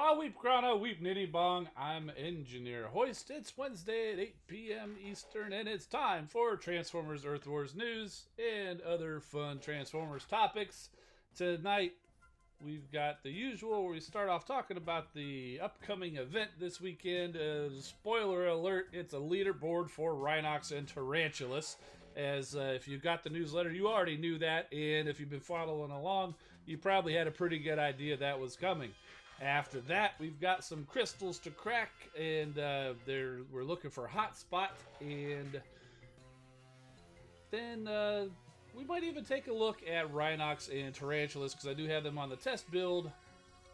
Wa weep grana weep nitty bong. I'm Engineer Hoist. It's Wednesday at 8 p.m. Eastern, and it's time for Transformers Earth Wars news and other fun Transformers topics. Tonight, we've got the usual where we start off talking about the upcoming event this weekend. Spoiler alert, it's a leaderboard for Rhinox and Tarantulas. As if you got the newsletter, you already knew that, and if you've been following along, you probably had a pretty good idea that was coming. After that, we've got some crystals to crack, and we're looking for hotspot, and then we might even take a look at Rhinox and Tarantulas, because I do have them on the test build.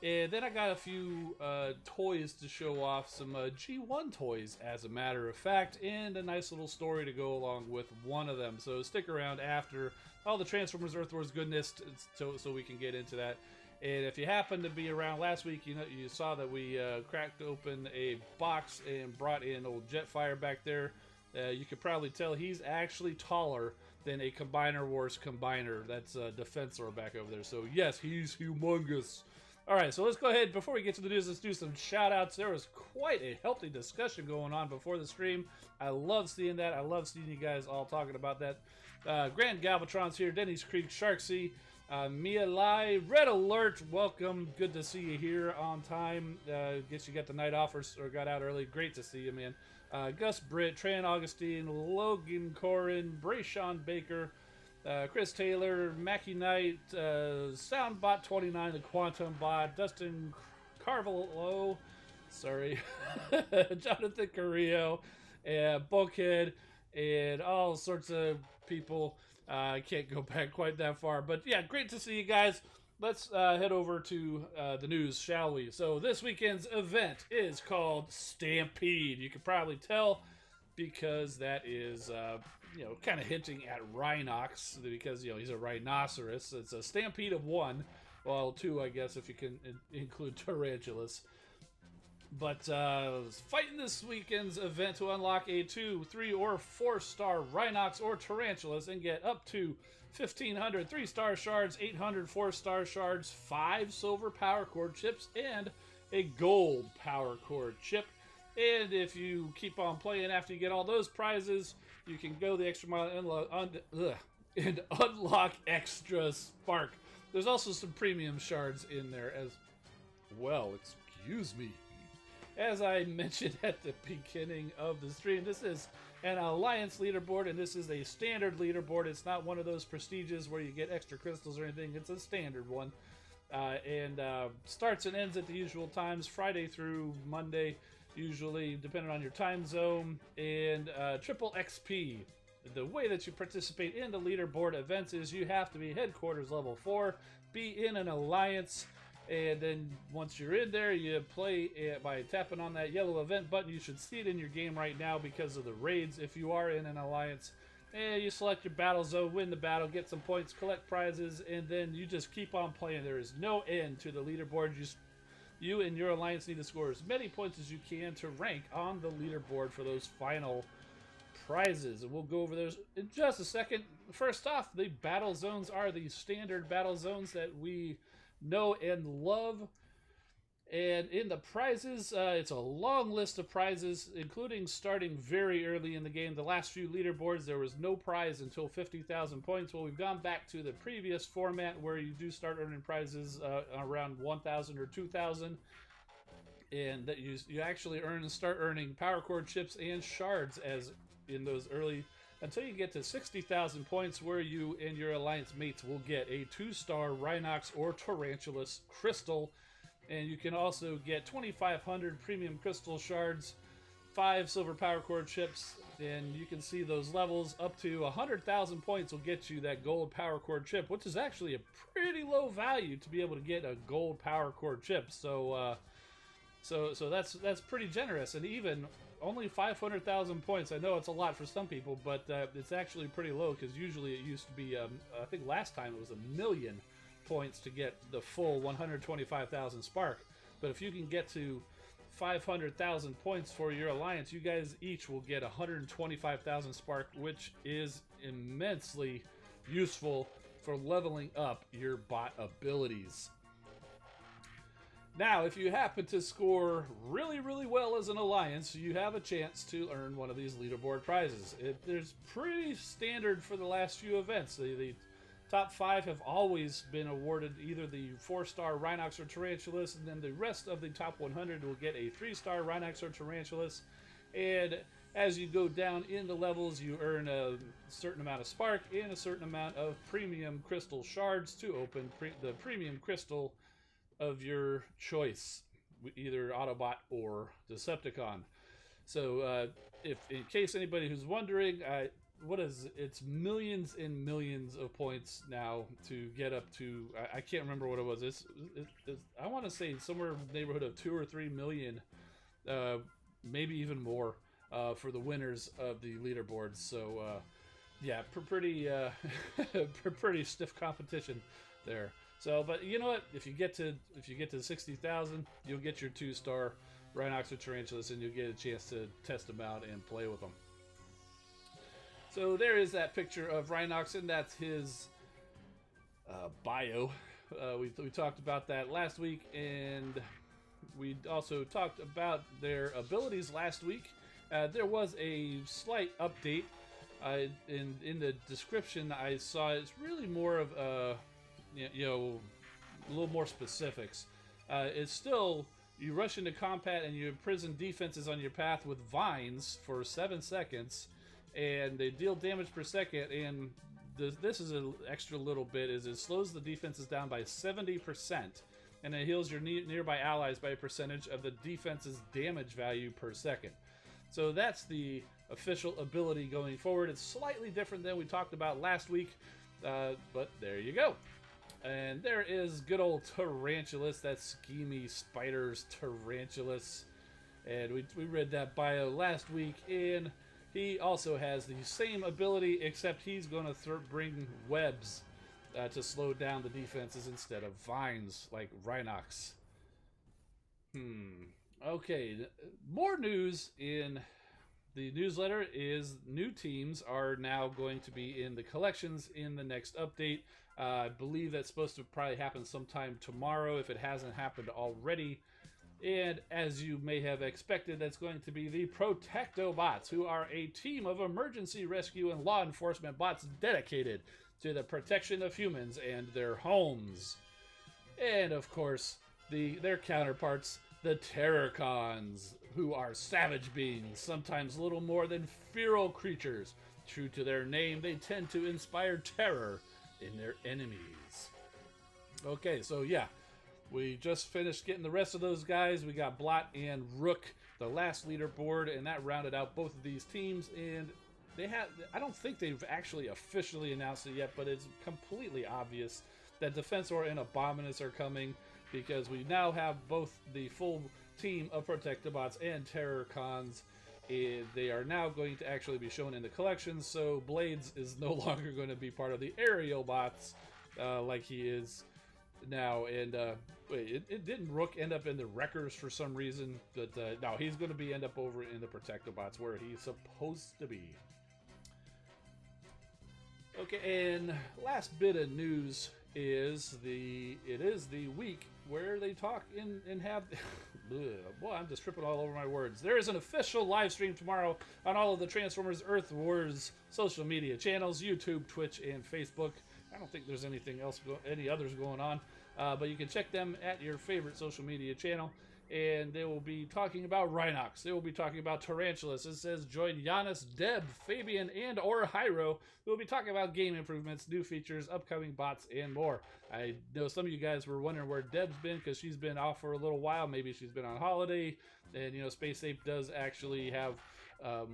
And then I got a few toys to show off, some G1 toys, as a matter of fact, and a nice little story to go along with one of them. So stick around after all the Transformers Earth Wars goodness so we can get into that. And if you happened to be around last week, you saw that we cracked open a box and brought in old Jetfire back there. You could probably tell he's actually taller than a Combiner Wars Combiner. That's Defensor back over there. So yes, he's humongous. Alright, so let's go ahead, before we get to the news, let's do some shout-outs. There was quite a healthy discussion going on before the stream. I love seeing that. I love seeing you guys all talking about that. Grand Galvatron's here, Denny's Creek, Sharksea, Mia Lai, Red Alert, welcome. Good to see you here on time. Guess you got the night off or got out early. Great to see you, man. Gus Britt, Tran Augustine, Logan Corin, Brayshawn Baker, Chris Taylor, Mackie Knight, Soundbot29, the Quantum Bot, Dustin Carvalho, sorry, Jonathan Carrillo, and Bulkhead, and all sorts of people. I can't go back quite that far, but yeah, great to see you guys. Let's head over to the news, shall we? So this weekend's event is called Stampede. You can probably tell, because that is, kind of hinting at Rhinox, because, he's a rhinoceros. It's a stampede of one. Well, two, I guess, if you can include Tarantulas. But fighting this weekend's event to unlock a 2, 3, or 4-star Rhinox or Tarantulas and get up to 1,500 3-star shards, 800 4-star shards, 5 silver power core chips, and a gold power core chip. And if you keep on playing after you get all those prizes, you can go the extra mile and unlock extra spark. There's also some premium shards in there as well. Excuse me. As I mentioned at the beginning of the stream, this is an Alliance leaderboard, and this is a standard leaderboard. It's not one of those prestiges where you get extra crystals or anything. It's a standard one. And starts and ends at the usual times, Friday through Monday, usually, depending on your time zone, and triple XP. The way that you participate in the leaderboard events is you have to be headquarters level 4, be in an alliance, and then once you're in there, you play by tapping on that yellow event button. You should see it in your game right now because of the raids. If you are in an alliance, you select your battle zone, win the battle, get some points, collect prizes, and then you just keep on playing. There is no end to the leaderboard. You and your alliance need to score as many points as you can to rank on the leaderboard for those final prizes. And we'll go over those in just a second. First off, the battle zones are the standard battle zones that we know and love. And in the prizes, it's a long list of prizes, including starting very early in the game. The last few leaderboards, there was no prize until 50,000 points. Well, we've gone back to the previous format where you do start earning prizes around 1,000 or 2,000. And that you actually start earning power core chips and shards as in those early, until you get to 60,000 points, where you and your alliance mates will get a 2-star Rhinox or Tarantulas crystal. And you can also get 2,500 premium crystal shards, 5 silver power core chips, and you can see those levels up to 100,000 points will get you that gold power core chip, which is actually a pretty low value to be able to get a gold power core chip. So that's pretty generous, and even only 500,000 points. I know it's a lot for some people, but it's actually pretty low, because usually it used to be, I think last time it was 1 million points to get the full 125,000 spark. But if you can get to 500,000 points for your alliance, you guys each will get 125,000 spark, which is immensely useful for leveling up your bot abilities. Now, if you happen to score really, really well as an alliance, you have a chance to earn one of these leaderboard prizes. There's pretty standard for the last few events. The top 5 have always been awarded either the 4-star Rhinox or Tarantulas, and then the rest of the top 100 will get a 3-star Rhinox or Tarantulas. And as you go down in the levels, you earn a certain amount of spark and a certain amount of premium crystal shards to open the premium crystal of your choice, either Autobot or Decepticon. So, if in case anybody who's wondering, it's millions and millions of points now to get up to. I can't remember what it was. I want to say somewhere in the neighborhood of 2 or 3 million, maybe even more, for the winners of the leaderboards. So, yeah, pretty pretty stiff competition there. So, but you know what? If you get to 60,000, you'll get your 2-star Rhinox or Tarantulas, and you'll get a chance to test them out and play with them. So there is that picture of Rhinox, and that's his bio. We talked about that last week, and we also talked about their abilities last week. There was a slight update. In the description, I saw it's really more of a little more specifics. It's still, you rush into combat and you imprison defenses on your path with vines for 7 seconds, and they deal damage per second. And this is an extra little bit, is it slows the defenses down by 70%, and it heals your nearby allies by a percentage of the defense's damage value per second. So that's the official ability going forward. It's slightly different than we talked about last week, but there you go. And there is good old Tarantulas, that schemy spiders Tarantulas. And we read that bio last week, and he also has the same ability, except he's going to bring webs to slow down the defenses instead of vines like Rhinox. Okay, more news in the newsletter is new teams are now going to be in the collections in the next update. I believe that's supposed to probably happen sometime tomorrow if it hasn't happened already. And as you may have expected, that's going to be the Protectobots, who are a team of emergency rescue and law enforcement bots dedicated to the protection of humans and their homes. And of course, their counterparts, the TERRORCONS, who are savage beings, sometimes little more than feral creatures. True to their name, they tend to inspire terror in their enemies. Okay, so yeah, we just finished getting the rest of those guys. We got Blot and Rook, the last leaderboard, and that rounded out both of these teams. And I don't think they've actually officially announced it yet, but it's completely obvious that Defensor and Abominus are coming, because we now have both the full team of Protectobots and TERRORCONS. They are now going to actually be shown in the collections, so Blades is no longer going to be part of the aerial bots like he is now. And wait, it didn't Rook end up in the Wreckers for some reason? But no, he's going to end up over in the Protectobots where he's supposed to be. Okay, and last bit of news is it is the week where they talk and have boy, I'm just tripping all over my words. There is an official live stream tomorrow on all of the Transformers Earth Wars social media channels, YouTube, Twitch, and Facebook. I don't think there's anything else, any others going on, but you can check them at your favorite social media channel. And they will be talking about Rhinox. They will be talking about Tarantulas. It says join Giannis, Deb, Fabian, and or Hyro. We'll be talking about game improvements, new features, upcoming bots, and more. I know some of you guys were wondering where Deb's been, because she's been off for a little while. Maybe she's been on holiday. And, you know, Space Ape does actually have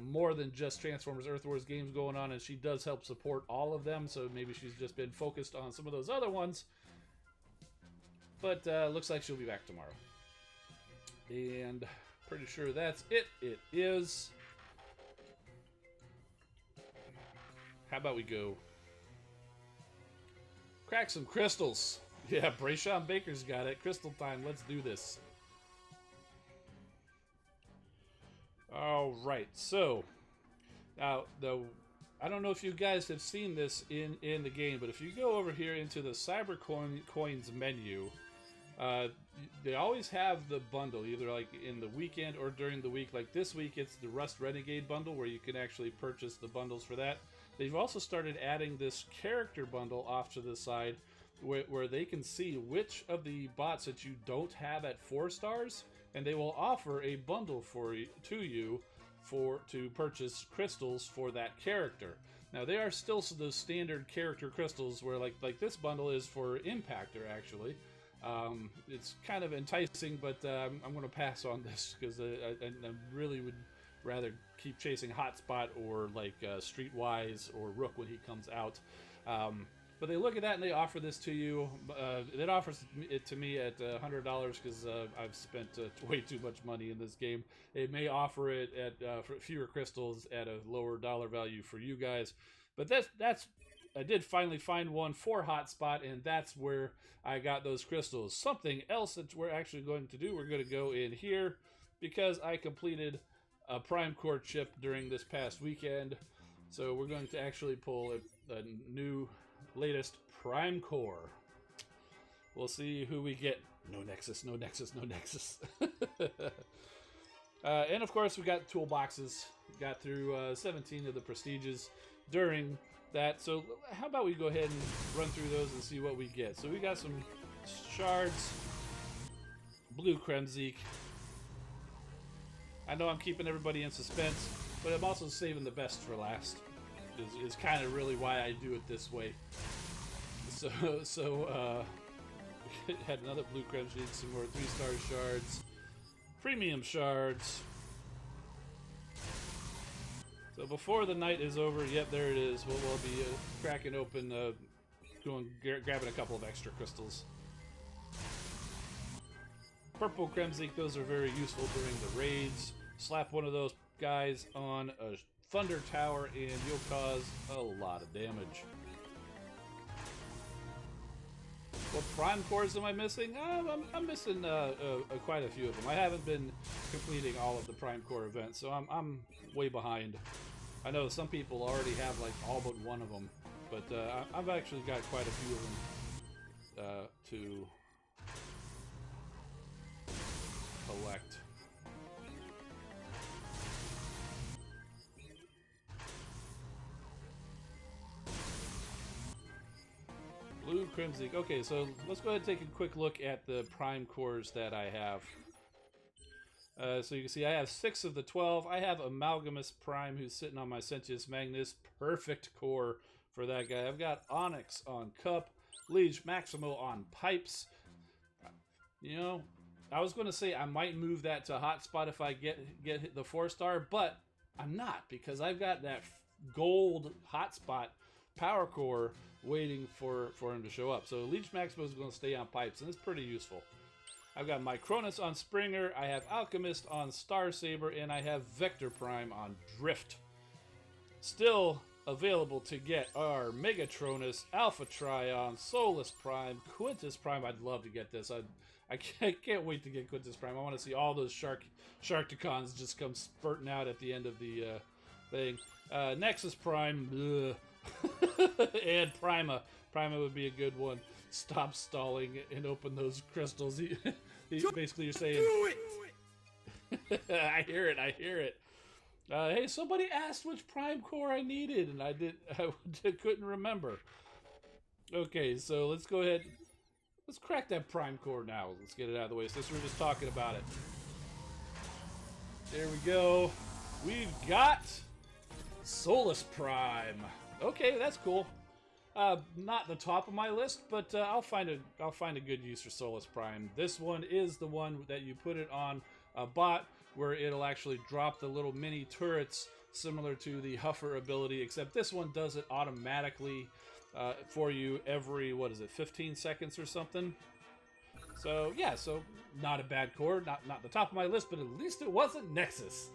more than just Transformers Earth Wars games going on, and she does help support all of them. So maybe she's just been focused on some of those other ones. But looks like she'll be back tomorrow. And pretty sure that's it. It is. How about we go crack some crystals? Yeah, Brayshawn Baker's got it. Crystal time. Let's do this. All right. So now, I don't know if you guys have seen this in the game, but if you go over here into the Cyber Coins menu, They always have the bundle, either like in the weekend or during the week. Like this week, it's the Rust Renegade bundle where you can actually purchase the bundles for that. They've also started adding this character bundle off to the side where they can see which of the bots that you don't have at 4 stars, and they will offer a bundle to you to purchase crystals for that character. Now they are still those standard character crystals where like this bundle is for Impactor actually. It's kind of enticing, but I'm going to pass on this because I really would rather keep chasing Hotspot or like Streetwise or Rook when he comes out. But they look at that and they offer this to you. It offers it to me at $100 because I've spent way too much money in this game. It may offer it at for fewer crystals at a lower dollar value for you guys. But that's I did finally find one for Hotspot, and that's where I got those crystals. Something else that we're actually going to do, we're going to go in here because I completed a Prime Core chip during this past weekend. So we're going to actually pull a new latest Prime Core. We'll see who we get. No Nexus, no Nexus, no Nexus. And of course we got toolboxes. Got through 17 of the prestiges during that. So how about we go ahead and run through those and see what we get. So we got some shards, blue Kremzik. I know I'm keeping everybody in suspense, but I'm also saving the best for last. Is kind of really why I do it this way. So had another blue Kremzik, some more 3-star shards, premium shards. So before the night is over, yep, there it is. We'll be cracking open, grabbing a couple of extra crystals. Purple Kremzik, those are very useful during the raids. Slap one of those guys on a Thunder Tower and you'll cause a lot of damage. What Prime Cores am I missing? I'm missing quite a few of them. I haven't been completing all of the Prime Core events, so I'm way behind. I know some people already have like all but one of them, but I've actually got quite a few of them to collect. Blue Kremzik. Okay, so let's go ahead and take a quick look at the Prime Cores that I have. So you can see I have 6 of the 12. I have Amalgamus Prime, who's sitting on my Sentius Magnus. Perfect core for that guy. I've got Onyx on Cup, Liege Maximo on Pipes. You know, I was going to say I might move that to Hotspot if I get the 4-star, but I'm not, because I've got that gold Hotspot power core waiting for him to show up. So Liege Maximo is going to stay on Pipes, and it's pretty useful. I've got Micronus on Springer, I have Alchemist on Star Saber, and I have Vector Prime on Drift. Still available to get are Megatronus, Alpha Trion, Solus Prime, Quintus Prime. I'd love to get this. I can't wait to get Quintus Prime. I want to see all those Sharkticons just come spurting out at the end of the thing. Nexus Prime, and Prima. Prima would be a good one. Stop stalling and open those crystals. Basically, you're saying, do it. I hear it. Hey, somebody asked which Prime Core I needed, and I couldn't remember. Okay, so let's go ahead. Let's crack that Prime Core now. Let's get it out of the way since we're just talking about it. There we go. We've got Solus Prime. Okay, that's cool. Not the top of my list, but I'll find a good use for Solus Prime. This one is the one that you put it on a bot where it'll actually drop the little mini turrets similar to the Huffer ability, except this one does it automatically for you every, 15 seconds or something. So yeah, so not a bad core, not the top of my list, but at least it wasn't Nexus.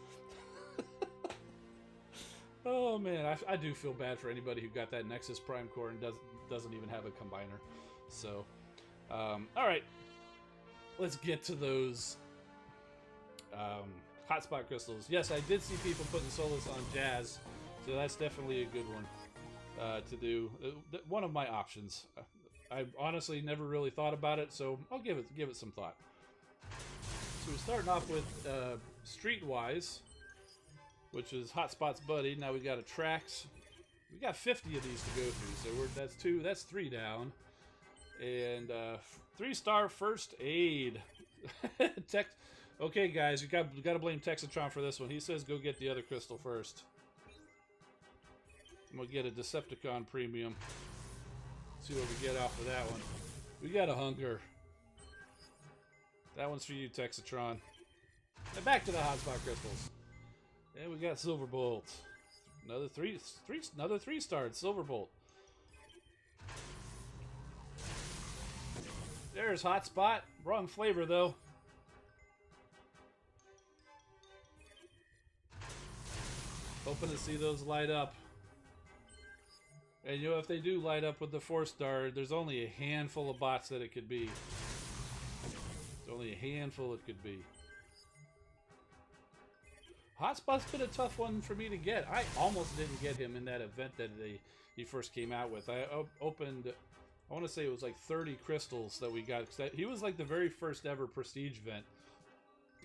Oh man, I do feel bad for anybody who got that Nexus Prime Core and doesn't even have a combiner. So, all right, let's get to those hotspot crystals. Yes, I did see people putting Solus on Jazz, so that's definitely a good one to do. One of my options. I honestly never really thought about it, so I'll give it some thought. So we're starting off with Streetwise, which is Hotspot's buddy. Now we got a Trax. We got 50 of these to go through, so that's 3 down. And 3-star first aid. Okay, guys, you got to blame Texatron for this one. He says go get the other crystal first. I'm gonna get a Decepticon premium. See what we get off of that one. We got a hunger. That one's for you, Texatron. And back to the hotspot crystals. And we got Silverbolt. Another 3-star Silverbolt. There's Hotspot. Wrong flavor though. Hoping to see those light up. And you know, if they do light up with the 4-star, there's only a handful of bots that it could be. There's only a handful it could be. Hotspot's been a tough one for me to get. I almost didn't get him in that event that he first came out with. I opened, I want to say it was like 30 crystals that we got. He was like the very first ever prestige event.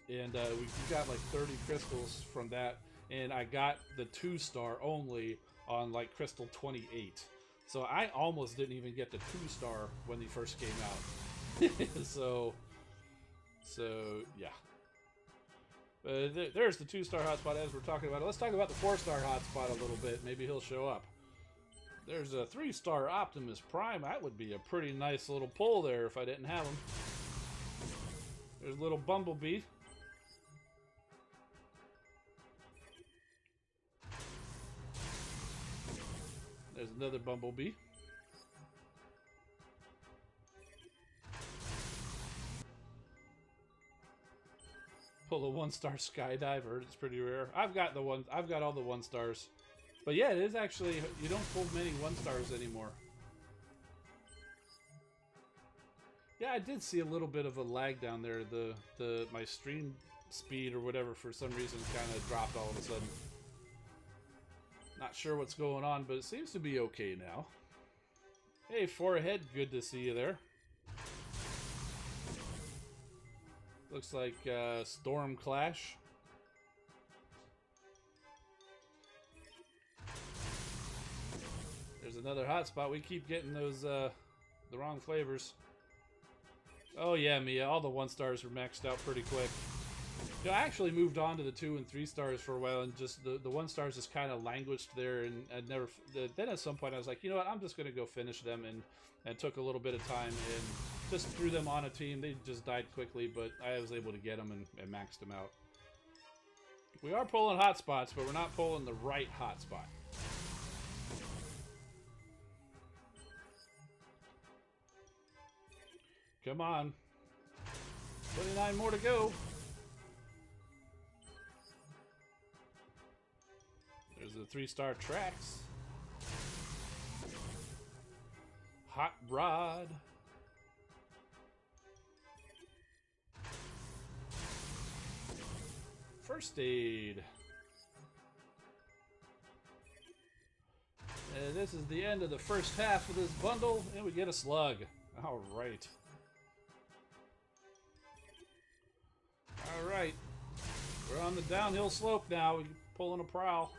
And we got like 30 crystals from that. And I got the 2-star only on like crystal 28. So I almost didn't even get the 2-star when he first came out. so yeah. There's the 2-star hotspot as we're talking about it. Let's talk about the 4-star hotspot a little bit. Maybe he'll show up. There's a 3-star Optimus Prime. That would be a pretty nice little pull there if I didn't have him. There's a little Bumblebee. There's another Bumblebee. Pull a 1-star Skydiver. It's pretty rare. I've got all the 1-stars. But yeah, it is actually, you don't pull many 1-stars anymore. Yeah, I did see a little bit of a lag down there. My stream speed or whatever for some reason kind of dropped all of a sudden. Not sure what's going on, but it seems to be okay now. Hey, Forehead, good to see you there. Looks like Storm Clash. There's another hotspot. We keep getting those the wrong flavors. Oh yeah, Mia, all the 1-stars were maxed out pretty quick. You know, I actually moved on to the 2 and 3 stars for a while, and just the 1-stars just kind of languished there, and I'd never. Then at some point I was like, you know what, I'm just gonna go finish them, and took a little bit of time and just threw them on a team. They just died quickly, but I was able to get them and maxed them out. We are pulling hotspots, but we're not pulling the right hotspot. Come on. 29 more to go. There's the 3-star Trax. Hot Rod. First aid. And this is the end of the first half of this bundle, and we get a slug. All right. All right. We're on the downhill slope now. We're pulling a prowl.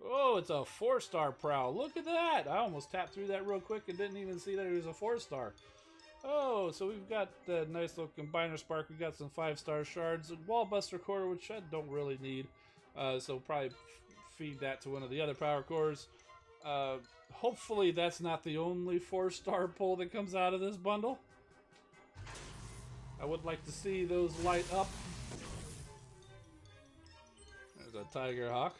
Oh, it's a 4-star prowl. Look at that. I almost tapped through that real quick and didn't even see that it was a 4-star. Oh, so we've got the nice little combiner spark. We got some 5-star shards, a wallbuster core, which I don't really need. So probably feed that to one of the other power cores. Hopefully that's not the only 4-star pull that comes out of this bundle. I would like to see those light up. There's a Tiger Hawk.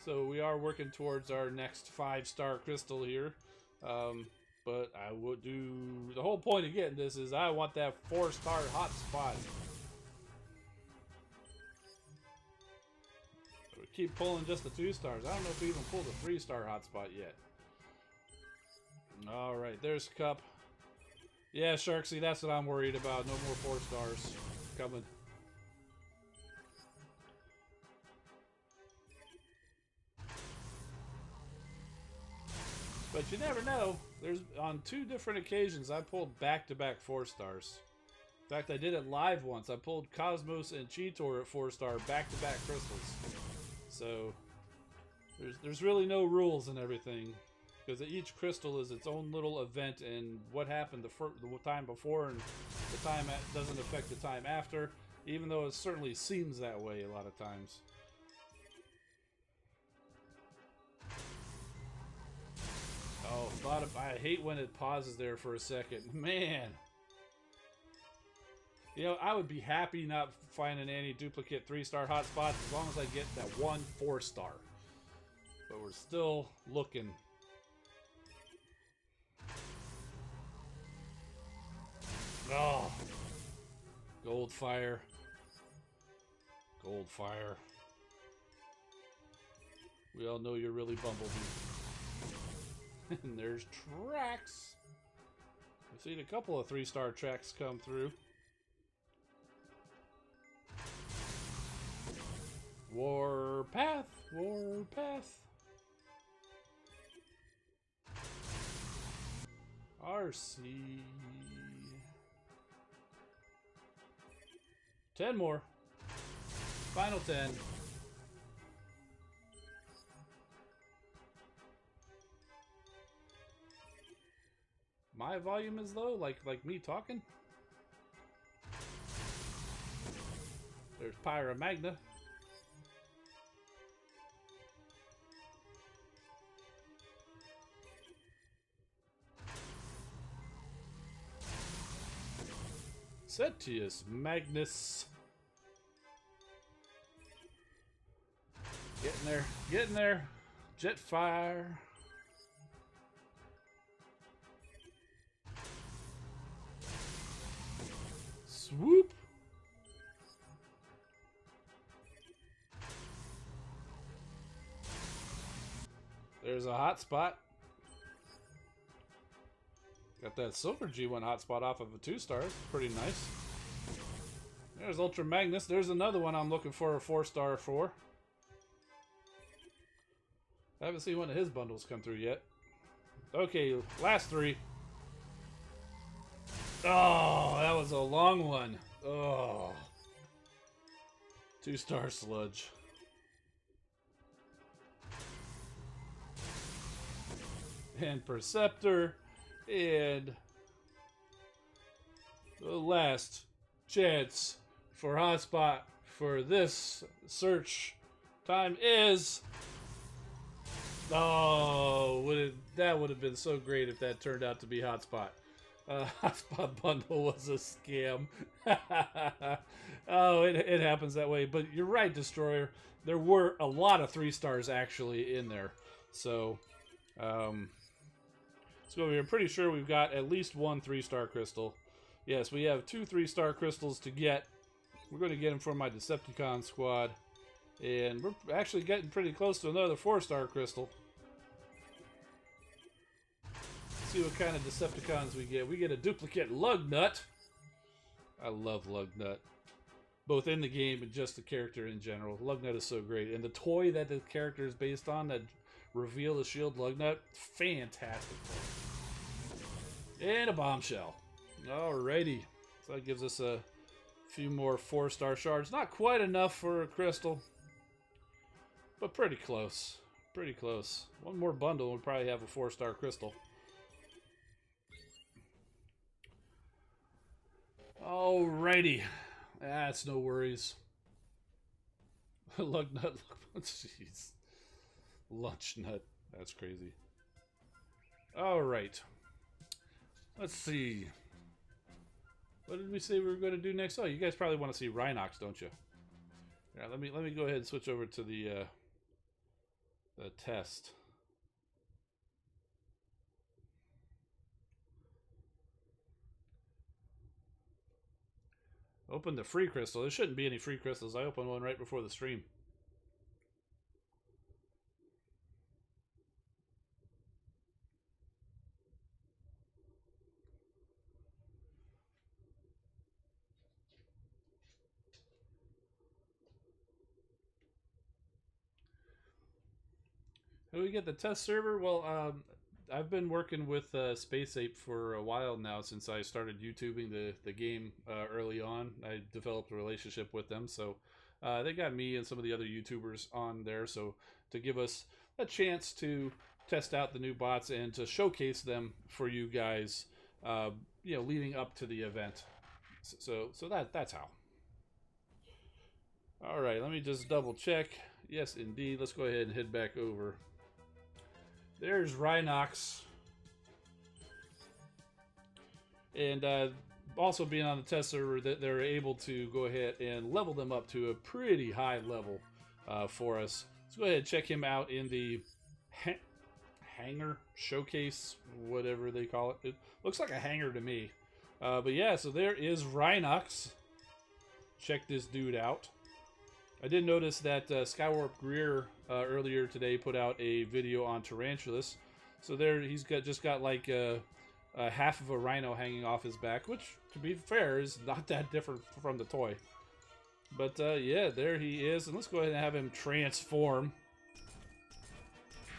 So we are working towards our next 5-star crystal here. But I would do... The whole point of getting this is I want that 4-star hotspot. So we keep pulling just the 2-stars. I don't know if we even pulled a 3-star hotspot yet. Alright, there's Cup. Yeah, Sharksy, that's what I'm worried about. No more 4-stars coming. But you never know. There's on 2 different occasions I pulled back-to-back 4-stars. In fact, I did it live once. I pulled Cosmos and Cheetor at 4-star back-to-back crystals. So there's really no rules and everything, because each crystal is its own little event, and what happened the time before and the time doesn't affect the time after, even though it certainly seems that way a lot of times. Oh, I hate when it pauses there for a second. Man. You know, I would be happy not finding any duplicate 3-star hotspots as long as I get that 1 4-star. But we're still looking. Oh. Goldfire. Goldfire. We all know you're really Bumblebee. And there's tracks. I've seen a couple of 3-star tracks come through. Warpath, Warpath. RC. 10 more. Final 10. My volume is low, like me talking. There's Pyramagna. Setius Magnus. Getting there, getting there. Jetfire. Swoop. There's a hotspot. Got that silver G1 hotspot off of a 2-star. Pretty nice. There's Ultra Magnus. There's another one I'm looking for a 4-star for. I haven't seen one of his bundles come through yet. Okay, last 3. Oh, that was a long one. Oh. 2-star sludge. And Perceptor. And the last chance for hotspot for this search time is... Oh, that would have been so great if that turned out to be hotspot. Hotspot bundle was a scam. Oh, it happens that way. But you're right, Destroyer. There were a lot of 3-stars actually in there. So, we're pretty sure we've got at least 1 3-star crystal. Yes, we have 2 3-star crystals to get. We're going to get them for my Decepticon squad. And we're actually getting pretty close to another 4-star crystal. Let's see what kind of Decepticons we get. We get a duplicate Lugnut. I love Lugnut. Both in the game and just the character in general. Lugnut is so great. And the toy that the character is based on, that reveal the shield Lugnut, fantastic toy. And a bombshell. Alrighty. So that gives us a few more 4-star shards. Not quite enough for a crystal. But pretty close. Pretty close. One more bundle and we'll probably have a 4-star crystal. Alrighty. That's no worries. Lug nut. Jeez. Lunch nut. That's crazy. Alright. Let's see. What did we say we were going to do next? Oh, you guys probably want to see Rhinox, don't you? Yeah, let me go ahead and switch over to the test. Open the free crystal. There shouldn't be any free crystals. I opened one right before the stream. How do we get the test server? Well, I've been working with Space Ape for a while now since I started YouTubing the game early on. I developed a relationship with them, so they got me and some of the other YouTubers on there, so to give us a chance to test out the new bots and to showcase them for you guys, you know, leading up to the event. So that's how. All right, let me just double check. Yes, indeed. Let's go ahead and head back over. There's Rhinox. And also being on the test server, that they're able to go ahead and level them up to a pretty high level for us. Let's go ahead and check him out in the hangar showcase, whatever they call it. It looks like a hangar to me. But yeah, so there is Rhinox. Check this dude out. I did notice that Skywarp Greer earlier today put out a video on Tarantulas. So there, he's just got like half of a rhino hanging off his back, which, to be fair, is not that different from the toy. But yeah, there he is. And let's go ahead and have him transform.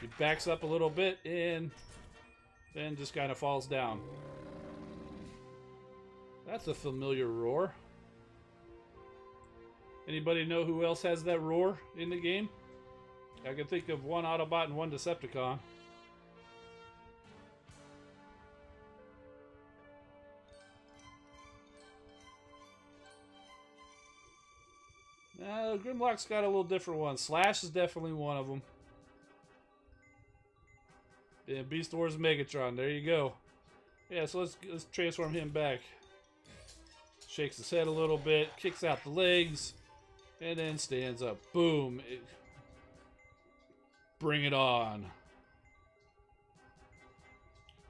He backs up a little bit and then just kind of falls down. That's a familiar roar. Anybody know who else has that roar in the game? I can think of one Autobot and one Decepticon. Grimlock's got a little different one. Slash is definitely one of them. And Beast Wars Megatron. There you go. Yeah, so let's transform him back. Shakes his head a little bit, kicks out the legs, and then stands up. Boom. Bring it on.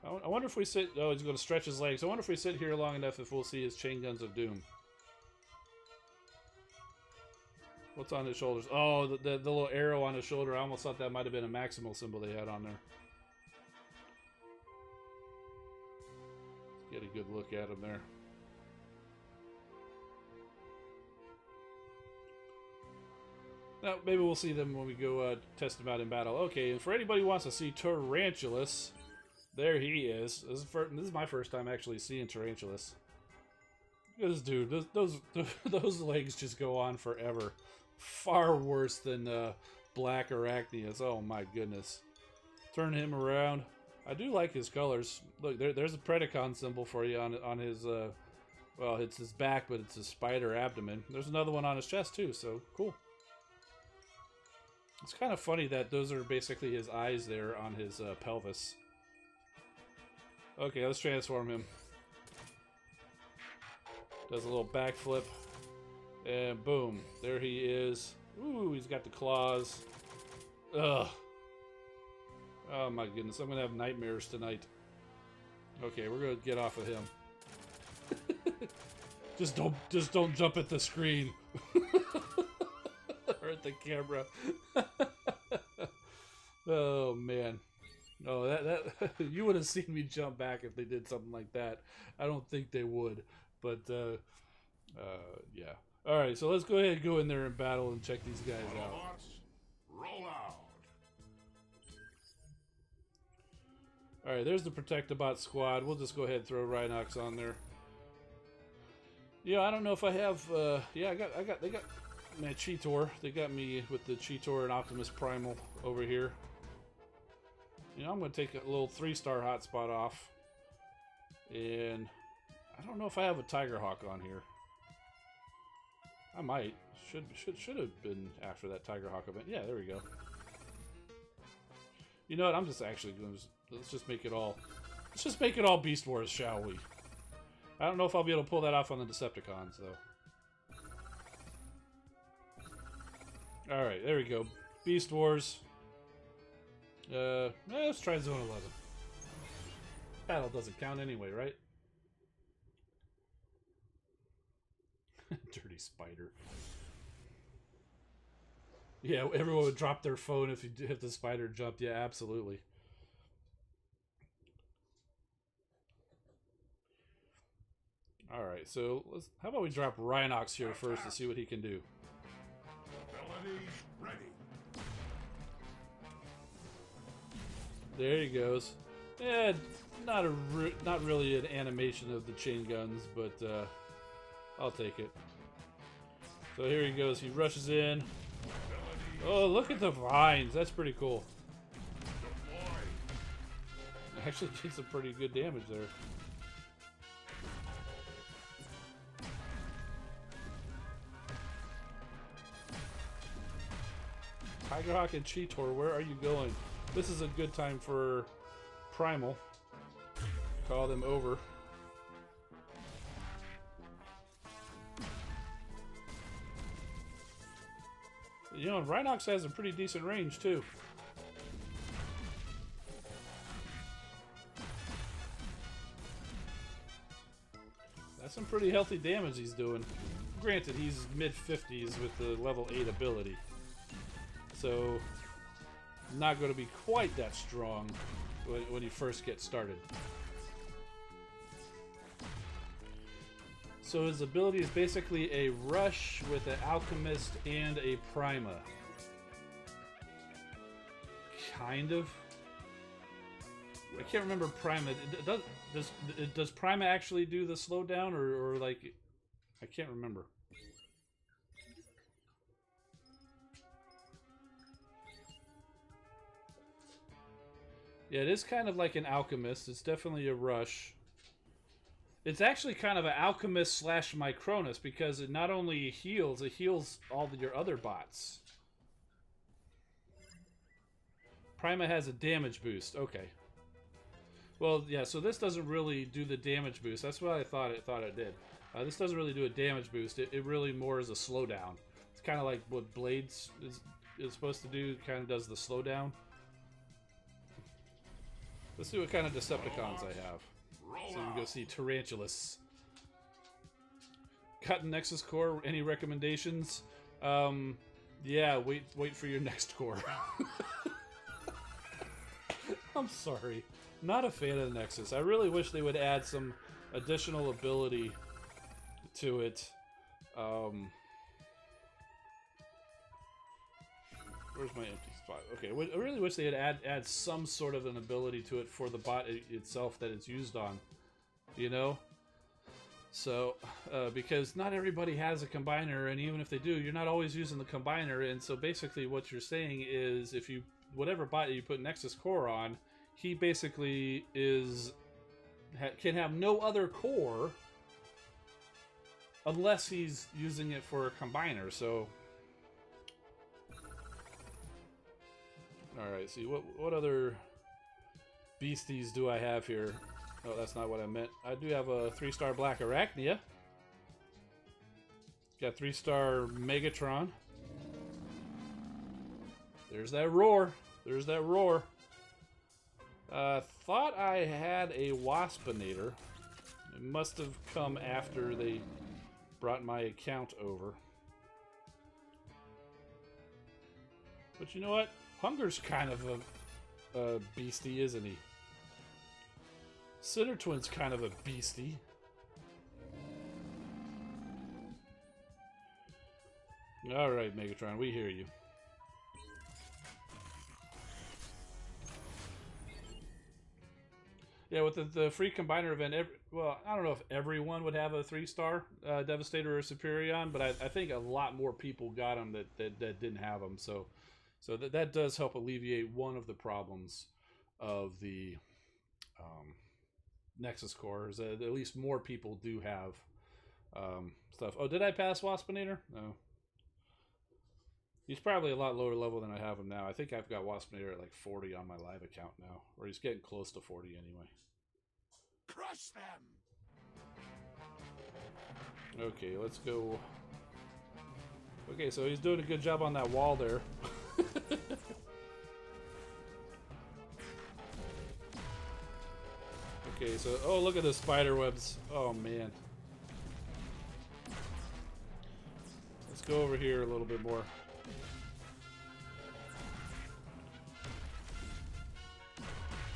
I wonder if we sit... Oh, he's going to stretch his legs. I wonder if we sit here long enough if we'll see his chain guns of doom. What's on his shoulders? Oh, the little arrow on his shoulder. I almost thought that might have been a Maximal symbol they had on there. Let's get a good look at him there. Now, maybe we'll see them when we go test them out in battle. Okay, and for anybody who wants to see Tarantulas, there he is. This is my first time actually seeing Tarantulas. Look at this dude. Those legs just go on forever. Far worse than Black Arachnius. Oh my goodness. Turn him around. I do like his colors. Look, there's a Predacon symbol for you on his, well, it's his back, but it's his spider abdomen. There's another one on his chest too, so cool. It's kind of funny that those are basically his eyes there on his pelvis. Okay, let's transform him. Does a little backflip. And boom. There he is. Ooh, he's got the claws. Ugh. Oh my goodness. I'm going to have nightmares tonight. Okay, we're going to get off of him. Just don't jump at the screen. Or at the camera. Oh man. No, that you would have seen me jump back if they did something like that. I don't think they would. But yeah. All right, so let's go ahead and go in there and battle and check these guys out. Roll out. All right, there's the Protectobot squad. We'll just go ahead and throw Rhinox on there. Yeah, I don't know if I have. Yeah, they got my Cheetor. They got me with the Cheetor and Optimus Primal over here. You know, I'm going to take a little 3-star hotspot off. And I don't know if I have a Tigerhawk on here. I might. Should have been after that Tigerhawk event. Yeah, there we go. You know what? I'm just actually going to... Let's just make it all... Let's just make it all Beast Wars, shall we? I don't know if I'll be able to pull that off on the Decepticons, though. Alright, there we go. Beast Wars. Let's try Zone 11. Battle doesn't count anyway, right? Dirty spider. Yeah, everyone would drop their phone if the spider jumped. Yeah, absolutely. Alright, so how about we drop Rhinox here first to see what he can do. Abilities ready. There he goes. Eh, not really an animation of the chain guns, but I'll take it. So here he goes. He rushes in. Oh, look at the vines. That's pretty cool. Actually did some pretty good damage there. Tigerhawk and Cheetor, where are you going? This is a good time for Primal. Call them over. You know, Rhinox has a pretty decent range too. That's some pretty healthy damage he's doing. Granted, he's mid-50s with the level 8 ability. So, not going to be quite that strong when you first get started. So his ability is basically a rush with an alchemist and a prima. Kind of. I can't remember prima. Does prima actually do the slowdown or like? I can't remember. Yeah, it is kind of like an alchemist. It's definitely a rush. It's actually kind of an alchemist slash Micronus because it not only heals, it heals all your other bots. Prima has a damage boost. Okay. Well, yeah. So this doesn't really do the damage boost. That's what I thought it did. This doesn't really do a damage boost. It really more is a slowdown. It's kind of like what Blades is supposed to do. It kind of does the slowdown. Let's see what kind of Decepticons I have. So we can go see Tarantulas. Cut Nexus Core. Any recommendations? Yeah, wait for your next core. I'm sorry. Not a fan of the Nexus. I really wish they would add some additional ability to it. Where's my empty spot? Okay, I really wish they had add some sort of an ability to it for the bot itself that it's used on. You know? So, because not everybody has a combiner, and even if they do, you're not always using the combiner, and so basically what you're saying is if you, whatever bot you put Nexus Core on, he basically can have no other core unless he's using it for a combiner, so... Alright, see, what other beasties do I have here? Oh, that's not what I meant. I do have a 3-star Black Arachnia. Got 3-star Megatron. There's that roar. There's that roar. Thought I had a Waspinator. It must have come after they brought my account over. But you know what? Hunger's kind of a beastie, isn't he? Cinder Twin's kind of a beastie. Alright, Megatron, we hear you. Yeah, with the free combiner event, well, I don't know if everyone would have a 3-star Devastator or Superion, but I think a lot more people got them that didn't have them, so that does help alleviate one of the problems of the Nexus cores. At least more people do have stuff. Oh, did I pass Waspinator? No. He's probably a lot lower level than I have him now. I think I've got Waspinator at like 40 on my live account now. Or he's getting close to 40 anyway. Crush them! Okay, let's go. Okay, so he's doing a good job on that wall there. Okay, so, oh, look at the spider webs. Oh, man. Let's go over here a little bit more.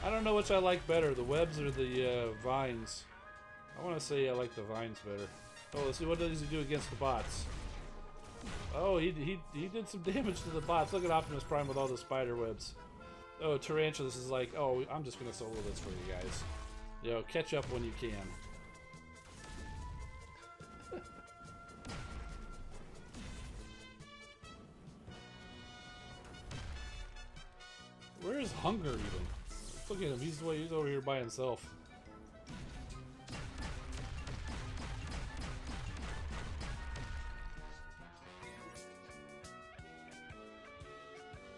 I don't know which I like better, the webs or the vines. I want to say I like the vines better. Oh, let's see, what does he do against the bots? Oh, he did some damage to the bots. Look at Optimus Prime with all the spider webs. Oh, Tarantulas is like, oh, I'm just gonna solo this for you guys. You know, catch up when you can. Where is Hunger even? Look at him, he's over here by himself.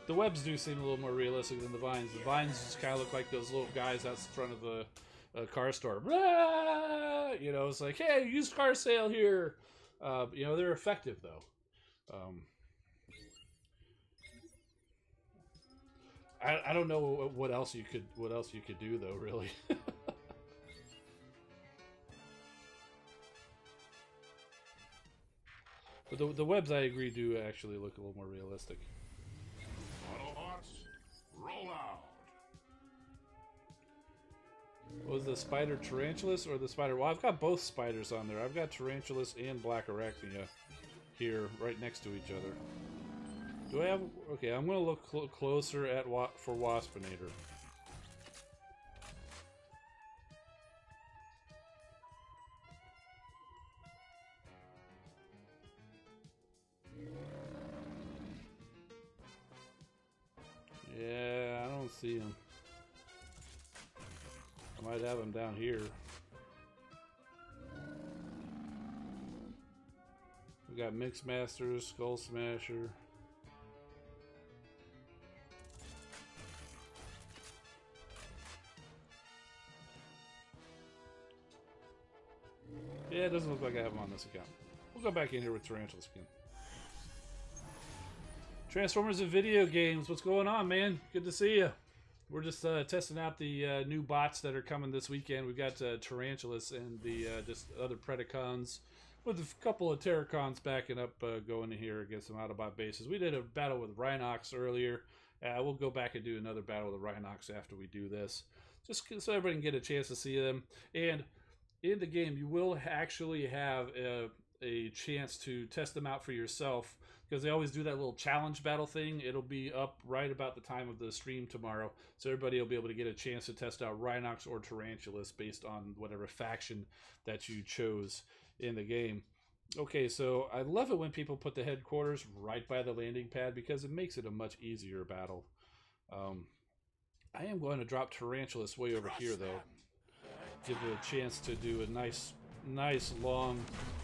The webs do seem a little more realistic than the vines. The vines just kind of look like those little guys out in front of a car store. Blah! You know, it's like, hey, used car sale here. You know, they're effective though. I don't know what else you could do though, really. But the webs, I agree, do actually look a little more realistic. Roll out. Was the spider Tarantulas or the spider? Well, I've got both spiders on there. I've got Tarantulas and Black Arachnia here, right next to each other. Do I have? Okay, I'm gonna look closer at for Waspinator. Yeah, I don't see him. I might have him down here. We got Mix Masters, Skull Smasher. Yeah, it doesn't look like I have him on this account. We'll go back in here with Tarantula Skin. Transformers and video games. What's going on, man? Good to see you. We're just testing out the new bots that are coming this weekend. We've got Tarantulas and the just other Predacons with a couple of TERRORCONS backing up going in here against some Autobot bases. We did a battle with Rhinox earlier. We'll go back and do another battle with Rhinox after we do this. Just so everybody can get a chance to see them. And in the game, you will actually have a chance to test them out for yourself, because they always do that little challenge battle thing. It'll be up right about the time of the stream tomorrow, so everybody will be able to get a chance to test out Rhinox or Tarantulas based on whatever faction that you chose in the game. Okay, so I love it when people put the headquarters right by the landing pad, because it makes it a much easier battle. I am going to drop Tarantulas way over here, though. Give it a chance to do a nice long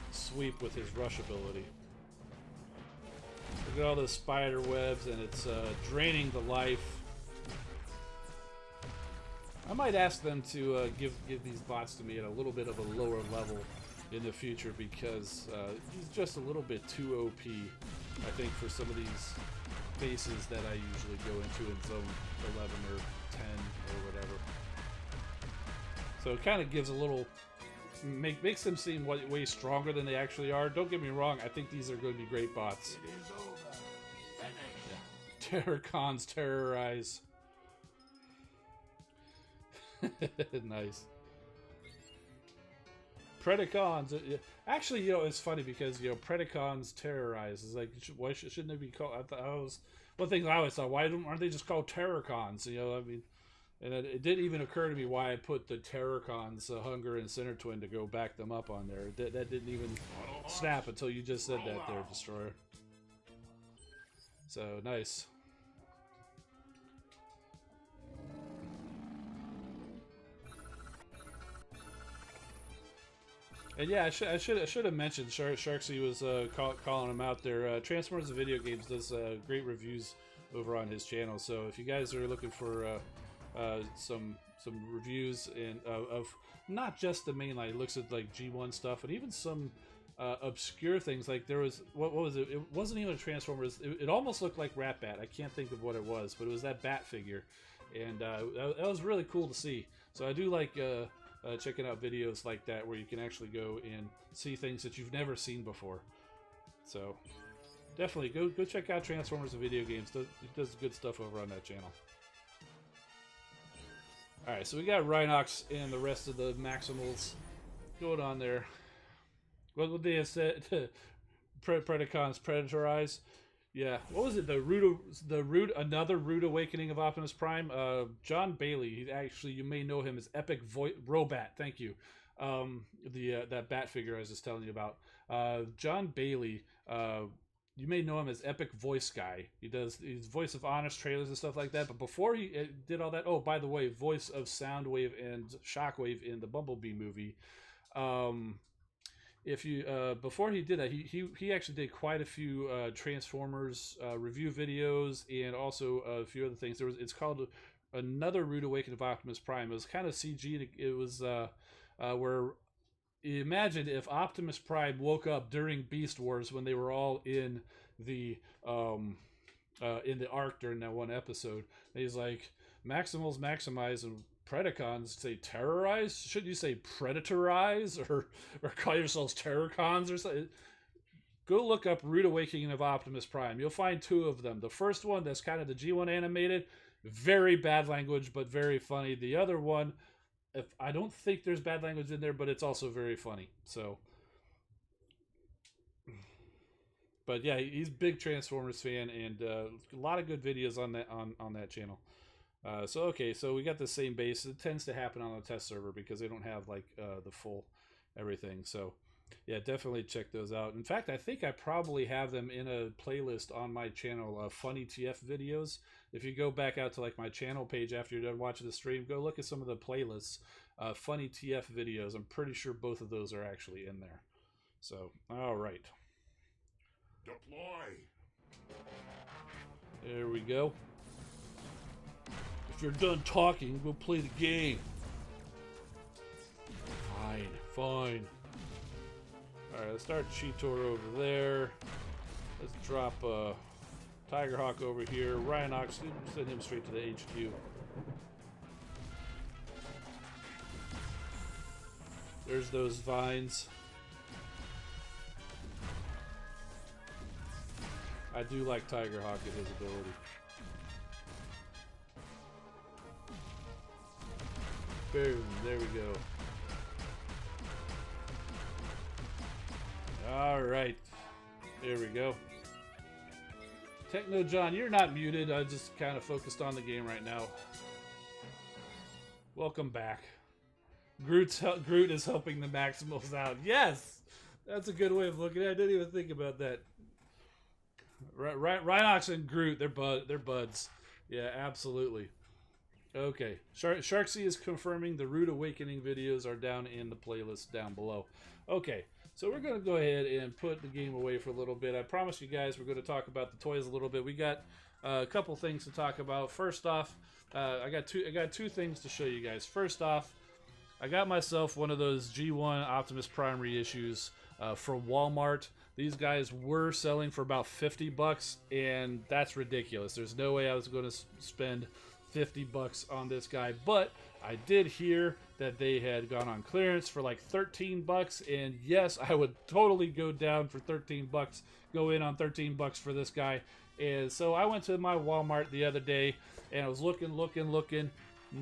sweep with his rush ability. Look at all those spider webs, and it's draining the life. I might ask them to give these bots to me at a little bit of a lower level in the future, because he's just a little bit too OP, I think, for some of these bases that I usually go into in zone 11 or 10 or whatever. So it kind of gives a little, makes them seem way stronger than they actually are. Don't get me wrong, I think these are going to be great bots. It is over. TERRORCONS terrorize. Nice. Predacons. Actually, you know, it's funny because, you know, Predacons terrorize is like, why shouldn't they be called? One thing I always thought, why aren't they just called TERRORCONs? You know, I mean, and it didn't even occur to me why I put the TERRORCONs, Hunger and Center Twin, to go back them up on there. That didn't even snap until you just said that there, Destroyer. So nice. And yeah, I should have mentioned Sharksy was calling him out there. Transformers and Video Games does great reviews over on his channel. So if you guys are looking for some reviews of not just the main line, he looks at like G1 stuff and even some obscure things. Like there was what was it? It wasn't even a Transformers. It almost looked like Rat Bat. I can't think of what it was, but it was that bat figure, and that was really cool to see. So I do like. Checking out videos like that where you can actually go and see things that you've never seen before. So definitely go check out Transformers and Video Games. It does good stuff over on that channel. Alright, so we got Rhinox and the rest of the Maximals going on there. What would they have said? Predacons predatorize. Yeah, what was it? Another rude awakening of Optimus Prime. John Bailey. He actually, you may know him as Epic Robat. Thank you. That bat figure I was just telling you about. John Bailey. You may know him as Epic Voice Guy. He's voice of Honest trailers and stuff like that. But before he did all that, oh, by the way, voice of Soundwave and Shockwave in the Bumblebee movie. If you before he did that, he actually did quite a few Transformers review videos and also a few other things. It's called Another Rude Awakening of Optimus Prime. It was kind of CG. It was where imagine if Optimus Prime woke up during Beast Wars when they were all in the arc during that one episode. And he's like, Maximals maximize and Predacons say terrorize. Shouldn't you say predatorize or call yourselves Terrorcons or something? Go look up Rude Awakening of Optimus Prime. You'll find two of them. The first one, that's kind of the G1 animated, very bad language but very funny. The other one, if I don't think there's bad language in there, but it's also very funny. So, but yeah, he's a big Transformers fan, and a lot of good videos on that channel. So we got the same base. It tends to happen on the test server because they don't have like the full everything. So yeah, definitely check those out. In fact, I think I probably have them in a playlist on my channel, funny TF videos. If you go back out to like my channel page after you're done watching the stream, go look at some of the playlists, funny TF videos. I'm pretty sure both of those are actually in there. So all right, Deploy. there we go. If you're done talking, we'll play the game. Fine. Alright, let's start Cheetor over there. Let's drop Tigerhawk over here. Rhinox, send him straight to the HQ. There's those vines. I do like Tigerhawk and his ability. Boom, there we go. Alright, there we go. Techno John, you're not muted. I just kind of focused on the game right now. Welcome back. Groot is helping the Maximals out. Yes! That's a good way of looking at it. I didn't even think about that. Rhinox and Groot, they're buds. Yeah, absolutely. Okay, Sharksy is confirming the Rude Awakening videos are down in the playlist down below. Okay, so we're going to go ahead and put the game away for a little bit. I promised you guys we're going to talk about the toys a little bit. We got a couple things to talk about. First off, I got two things to show you guys. First off, I got myself one of those G1 Optimus Prime reissues from Walmart. These guys were selling for about $50, and that's ridiculous. There's no way I was going to spend $50 on this guy, but I did hear that they had gone on clearance for like $13, and yes, I would totally go down for $13, go in on $13 for this guy. And so I went to my Walmart the other day, and I was looking,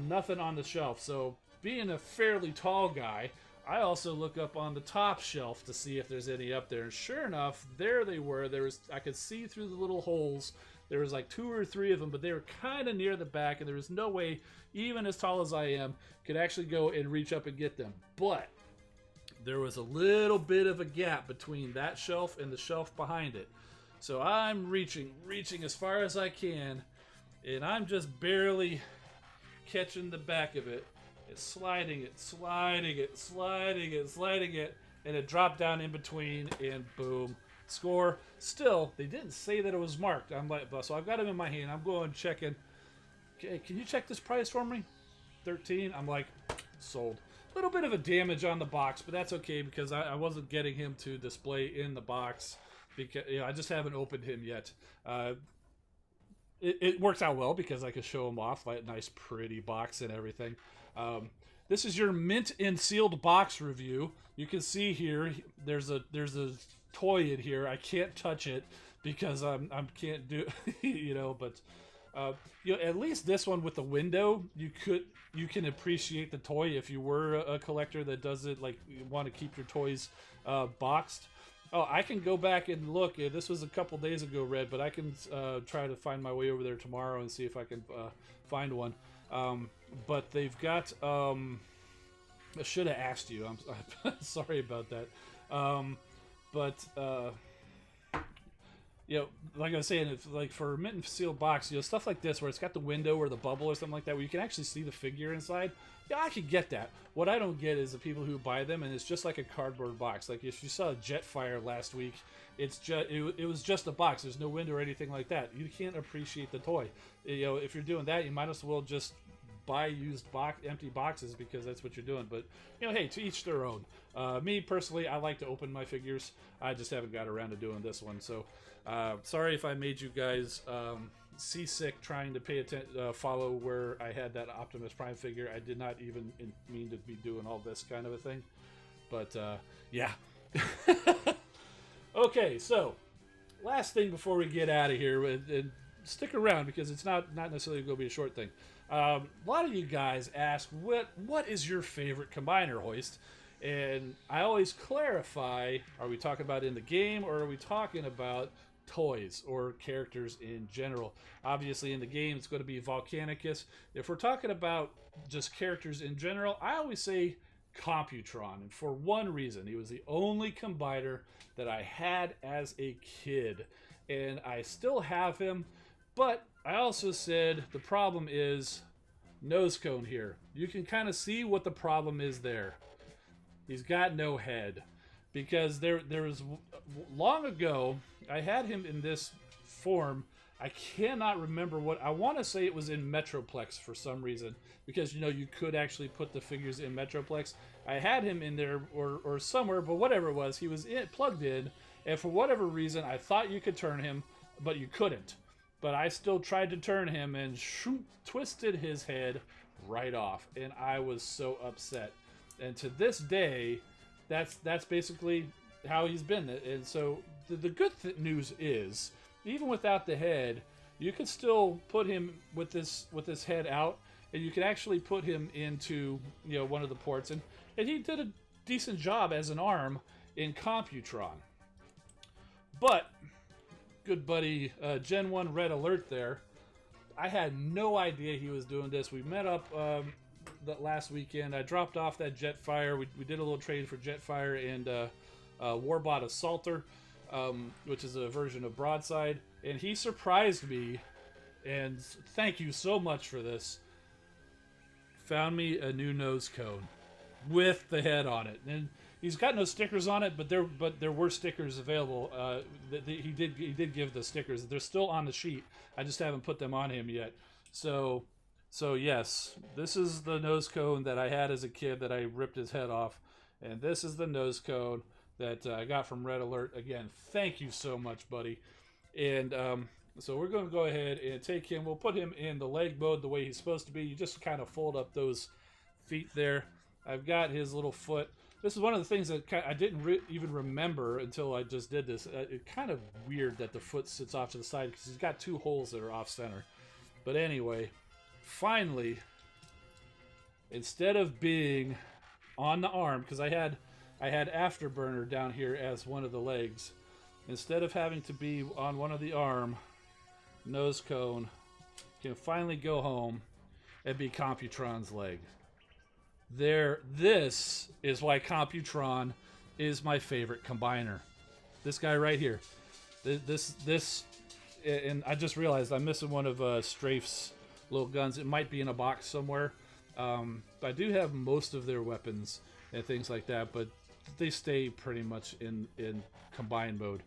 nothing on the shelf. So being a fairly tall guy, I also look up on the top shelf to see if there's any up there, and sure enough, there they were. I could see through the little holes. There was like 2 or 3 of them, but they were kind of near the back, and there was no way, even as tall as I am, could actually go and reach up and get them. But there was a little bit of a gap between that shelf and the shelf behind it. So I'm reaching as far as I can, and I'm just barely catching the back of it. It's sliding it, and it dropped down in between, and boom. Score. Still, they didn't say that it was marked. I'm like, so I've got them in my hand. I'm going checking. Okay, can you check this price for me? 13. I'm like, sold. A little bit of a damage on the box, but that's okay because I wasn't getting him to display in the box because I just haven't opened him yet. It works out well because I could show him off, like nice, pretty box and everything. This is your mint and sealed box review. You can see here there's a toy in here. I can't touch it because I can't do but at least this one with the window, you can appreciate the toy if you were a collector that does it, like you want to keep your toys boxed. Oh, I can go back and look. This was a couple days ago, Red, but I can try to find my way over there tomorrow and see if I can find one. But they've got... I should have asked you. I'm sorry about that. You know, like I was saying, it's like for a mint and sealed box, you know, stuff like this where it's got the window or the bubble or something like that where you can actually see the figure inside. Yeah, I could get that. What I don't get is the people who buy them and it's just like a cardboard box. Like if you saw Jetfire last week, it was just a box. There's no window or anything like that. You can't appreciate the toy. You know, if you're doing that, you might as well just buy used empty boxes because that's what you're doing. But you know, hey, to each their own. Me personally, I like to open my figures. I just haven't got around to doing this one. So sorry if I made you guys seasick trying to pay attention, follow where I had that Optimus Prime figure. I did not even mean to be doing all this kind of a thing. But yeah. Okay, so last thing before we get out of here, and stick around because it's not necessarily going to be a short thing. A lot of you guys ask, what is your favorite combiner, Hoist? And I always clarify, are we talking about in the game or are we talking about toys or characters in general? Obviously in the game it's going to be Volcanicus. If we're talking about just characters in general, I always say Computron, and for one reason. He was the only combiner that I had as a kid, and I still have him. But I also said the problem is nose cone here. You can kind of see what the problem is there. He's got no head. Because there was long ago, I had him in this form. I cannot remember what, I want to say it was in Metroplex for some reason. Because, you know, you could actually put the figures in Metroplex. I had him in there or somewhere, but whatever it was, he was plugged in. And for whatever reason, I thought you could turn him, but you couldn't. But I still tried to turn him and shoot, twisted his head right off. And I was so upset. And to this day, that's basically how he's been. And so the good news is, even without the head, you can still put him with this head out, and you can actually put him into, you know, one of the ports. And he did a decent job as an arm in Computron. But good buddy Gen 1 Red Alert there, I had no idea he was doing this. We met up that last weekend. I dropped off that Jetfire. We did a little trade for Jetfire and Warbot Assaulter, which is a version of Broadside. And he surprised me, and thank you so much for this. Found me a new nose cone with the head on it. And he's got no stickers on it, but there were stickers available. He did give the stickers. They're still on the sheet. I just haven't put them on him yet. So yes, this is the nose cone that I had as a kid that I ripped his head off, and this is the nose cone that I got from Red Alert. Again, thank you so much, buddy. And so we're going to go ahead and take him. We'll put him in the leg mode the way he's supposed to be. You just kind of fold up those feet there. I've got his little foot. This is one of the things that I didn't even remember until I just did this. It's kind of weird that the foot sits off to the side because he's got two holes that are off center. But anyway, finally, instead of being on the arm, because I had Afterburner down here as one of the legs, instead of having to be on one of the arm, nose cone can finally go home and be Computron's leg. This is why Computron is my favorite combiner. This guy right here. This, and I just realized I'm missing one of Strafe's little guns. It might be in a box somewhere. I do have most of their weapons and things like that, but they stay pretty much in combined mode.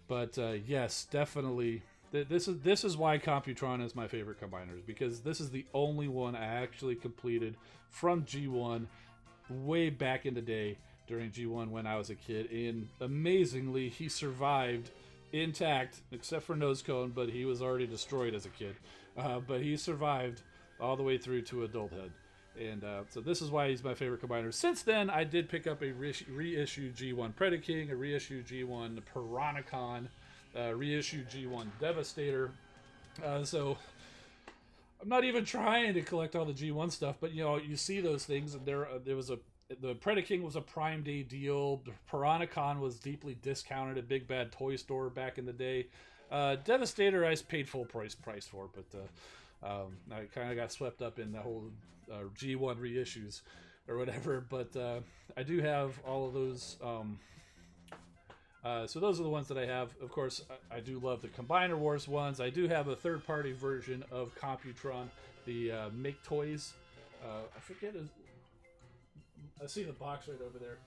But yes, definitely. This is why Computron is my favorite combiners, because this is the only one I actually completed from G1 way back in the day during G1 when I was a kid, and amazingly he survived intact except for nose cone, but he was already destroyed as a kid. But he survived all the way through to adulthood, and so this is why he's my favorite combiner. Since then, I did pick up a reissue G1 Predaking, a reissue G1 Piranhacon, reissue G1 Devastator. So I'm not even trying to collect all the G1 stuff, but you know, you see those things, and there was a the Predaking was a Prime Day deal. The Piranhacon was deeply discounted at Big Bad Toy Store back in the day. Devastator I paid full price for, but I kind of got swept up in the whole G1 reissues or whatever. But I do have all of those. So those are the ones that I have. Of course, I do love the Combiner Wars ones. I do have a third-party version of Computron, the Make Toys. I forget his... I see the box right over there.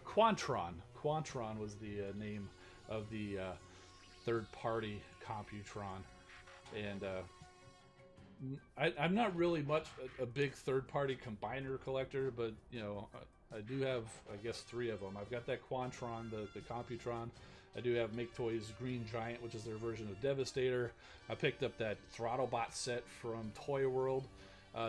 Quantron. Quantron was the name of the third-party Computron. And I'm not really much a big third-party combiner collector, but, you know, I do have, I guess, 3 of them. I've got that Quantron, the Computron. I do have Make Toys Green Giant, which is their version of Devastator. I picked up that Throttlebot set from Toy World.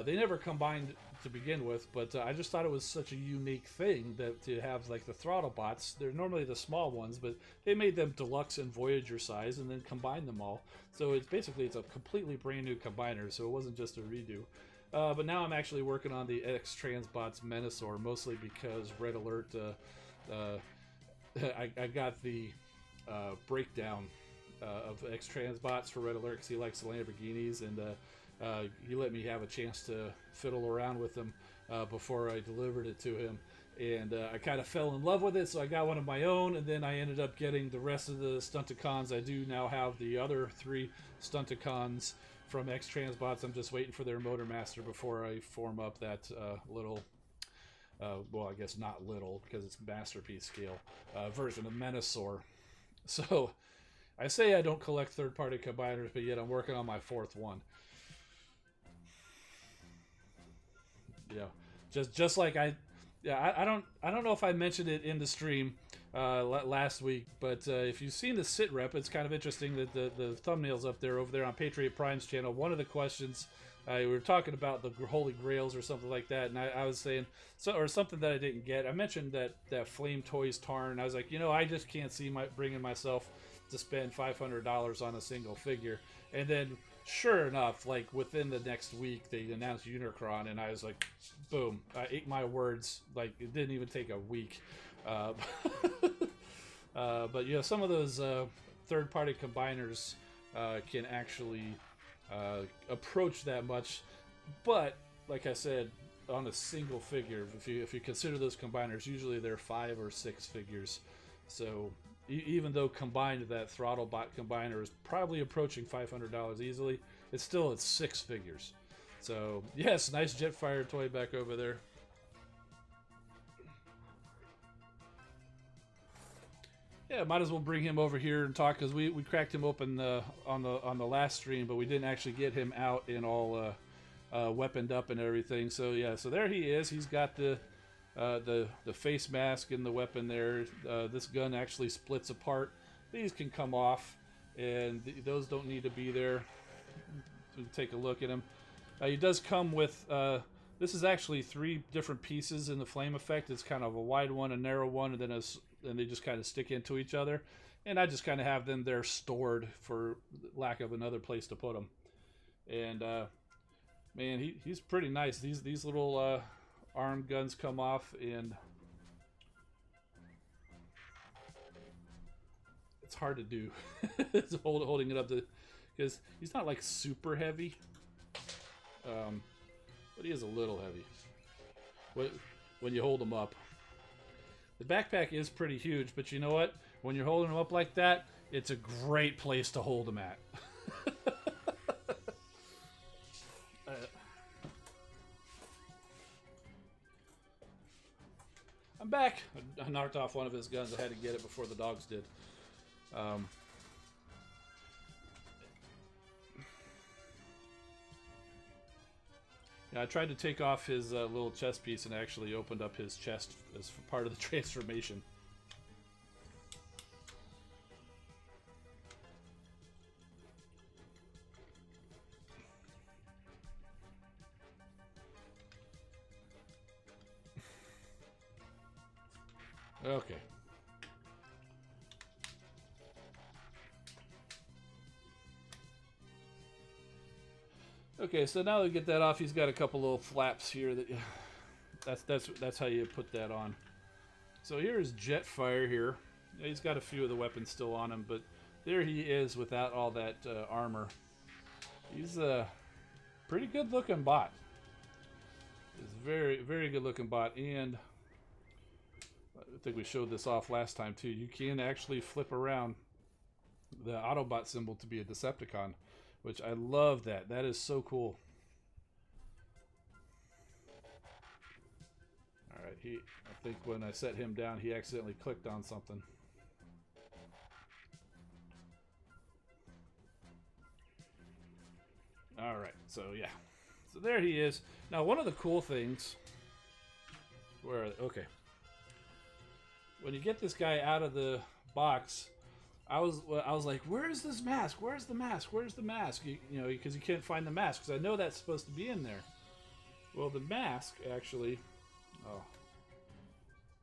They never combined to begin with, but I just thought it was such a unique thing that to have like the Throttlebots. They're normally the small ones, but they made them deluxe and Voyager size and then combined them all. So it's a completely brand new combiner, so it wasn't just a redo. But now I'm actually working on the X-Transbots Menasor, mostly because Red Alert, I got the breakdown of X-Transbots for Red Alert because he likes the Lamborghinis, and he let me have a chance to fiddle around with them before I delivered it to him. And I kind of fell in love with it, so I got one of my own, and then I ended up getting the rest of the Stunticons. I do now have the other 3 Stunticons from X-Transbots. I'm just waiting for their Motor Master before I form up that little, well, I guess not little, because it's Masterpiece scale, version of Menasor. So, I say I don't collect third-party combiners, but yet I'm working on my 4th one. Yeah, just like I don't know if I mentioned it in the stream last week, but if you've seen the sit rep, it's kind of interesting that the thumbnail's up there over there on Patriot Prime's channel. One of the questions we were talking about the Holy Grails or something like that, and I was saying or something that I didn't get. I mentioned that Flame Toys Tarn, and I was like, you know, I just can't see bringing myself to spend $500 on a single figure, and then. Sure enough, like within the next week, they announced Unicron, and I was like, boom, I ate my words. Like, it didn't even take a week. But yeah, some of those third-party combiners can actually approach that much. But, like I said, on a single figure, if you consider those combiners, usually they're 5 or 6 figures. So... even though combined that Throttlebot combiner is probably approaching $500 easily, it's still at 6 figures. So, yes, nice Jetfire toy back over there. Yeah, might as well bring him over here and talk, because we cracked him open on the last stream, but we didn't actually get him out and all weaponed up and everything. So yeah, so there he is. He's got the face mask and the weapon there. This gun actually splits apart. These can come off, and those don't need to be there. Take a look at him. He does come with, this is actually 3 different pieces in the flame effect. It's kind of a wide one, a narrow one, and then they just kind of stick into each other. And I just kind of have them there stored for lack of another place to put them. And man, he's pretty nice. These little arm guns come off, and it's hard to do. It's holding it up to, because he's not like super heavy, but he is a little heavy when you hold him up. The backpack is pretty huge, but you know what? When you're holding him up like that, it's a great place to hold him at. I'm back. I knocked off one of his guns. I had to get it before the dogs did. Yeah, I tried to take off his little chest piece and actually opened up his chest as part of the transformation. Okay. Okay, so now that we get that off, he's got a couple little flaps here that That's how you put that on. So here's Jetfire here. He's got a few of the weapons still on him, but there he is without all that armor. He's a pretty good looking bot. He's a very, very good looking bot, and I think we showed this off last time too. You can actually flip around the Autobot symbol to be a Decepticon, which I love that. That is so cool. Alright, I think when I set him down, he accidentally clicked on something. Alright, so yeah. So there he is. Now, one of the cool things... Where are they? Okay. When you get this guy out of the box, I was like, where's this mask? Where's the mask? Where's the mask? You know, because you can't find the mask, because I know that's supposed to be in there. Well, the mask, actually... Oh.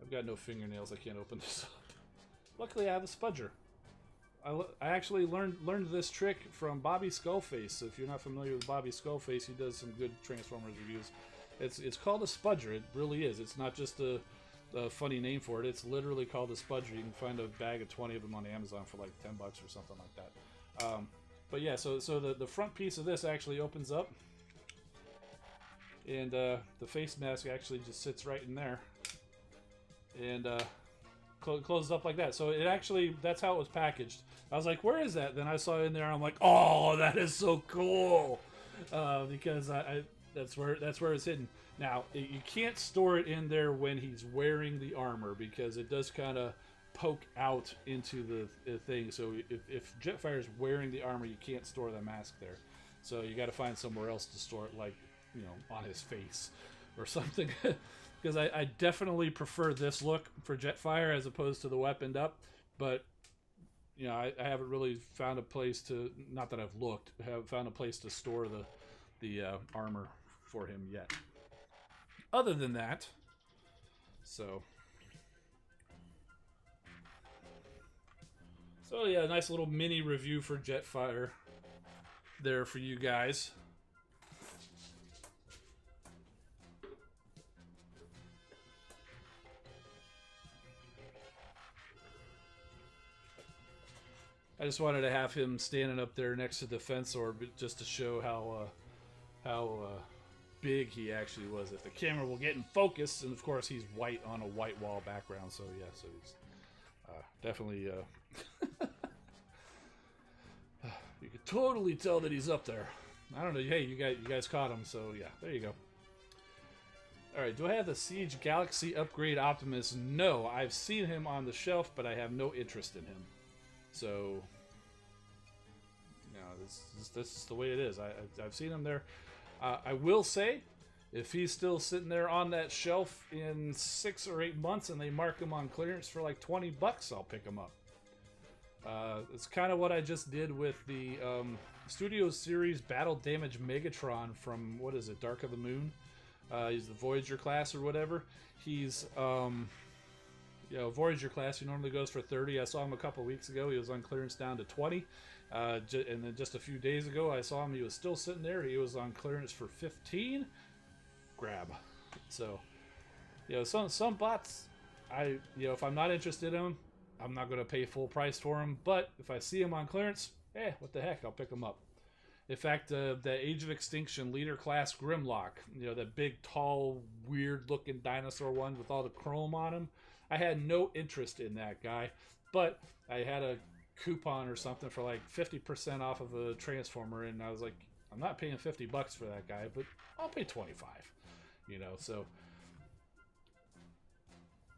I've got no fingernails. I can't open this up. Luckily, I have a spudger. I actually learned this trick from Bobby Skullface. So if you're not familiar with Bobby Skullface, he does some good Transformers reviews. It's called a spudger. It really is. It's not just a funny name for it. It's literally called a spudger. You can find a bag of 20 of them on Amazon for like $10 or something like that. But yeah, so the front piece of this actually opens up, and the face mask actually just sits right in there, and closes up like that. So it actually, that's how it was packaged. I was like, where is that? Then I saw it in there. I'm like, oh, that is so cool, because that's where it's hidden. Now, you can't store it in there when he's wearing the armor, because it does kind of poke out into the thing. So if Jetfire's wearing the armor, you can't store the mask there. So you got to find somewhere else to store it, like, you know, on his face or something. Because I definitely prefer this look for Jetfire as opposed to the weaponed up. But, you know, I haven't really found a place to, not that I've looked, have found a place to store the armor for him yet. Other than that, so yeah, nice little mini review for Jetfire there for you guys. I just wanted to have him standing up there next to the fence orbit just to show how big he actually was. If the camera will get in focus, and of course he's white on a white wall background, so yeah, so he's definitely you could totally tell that he's up there. I don't know. Hey, you guys caught him, so yeah, there you go. All right, do I have the Siege Galaxy Upgrade Optimus? No, I've seen him on the shelf, but I have no interest in him. So, you know, this is the way it is. I've seen him there. I will say, if he's still sitting there on that shelf in 6 or 8 months and they mark him on clearance for like $20, I'll pick him up. It's kind of what I just did with the Studio Series Battle Damage Megatron from, what is it, Dark of the Moon? He's the Voyager class or whatever. He's, you know, Voyager class, he normally goes for 30. I saw him a couple weeks ago. He was on clearance down to 20. And then just a few days ago, I saw him. He was still sitting there. He was on clearance for 15. Grab. So, you know, some bots, you know, if I'm not interested in them, I'm not going to pay full price for them. But if I see him on clearance, what the heck, I'll pick him up. In fact, the Age of Extinction Leader Class Grimlock, you know, that big, tall, weird-looking dinosaur one with all the chrome on him, I had no interest in that guy, but I had a coupon or something for like 50% off of a Transformer, and I was like, I'm not paying $50 for that guy, but I'll pay 25, you know. So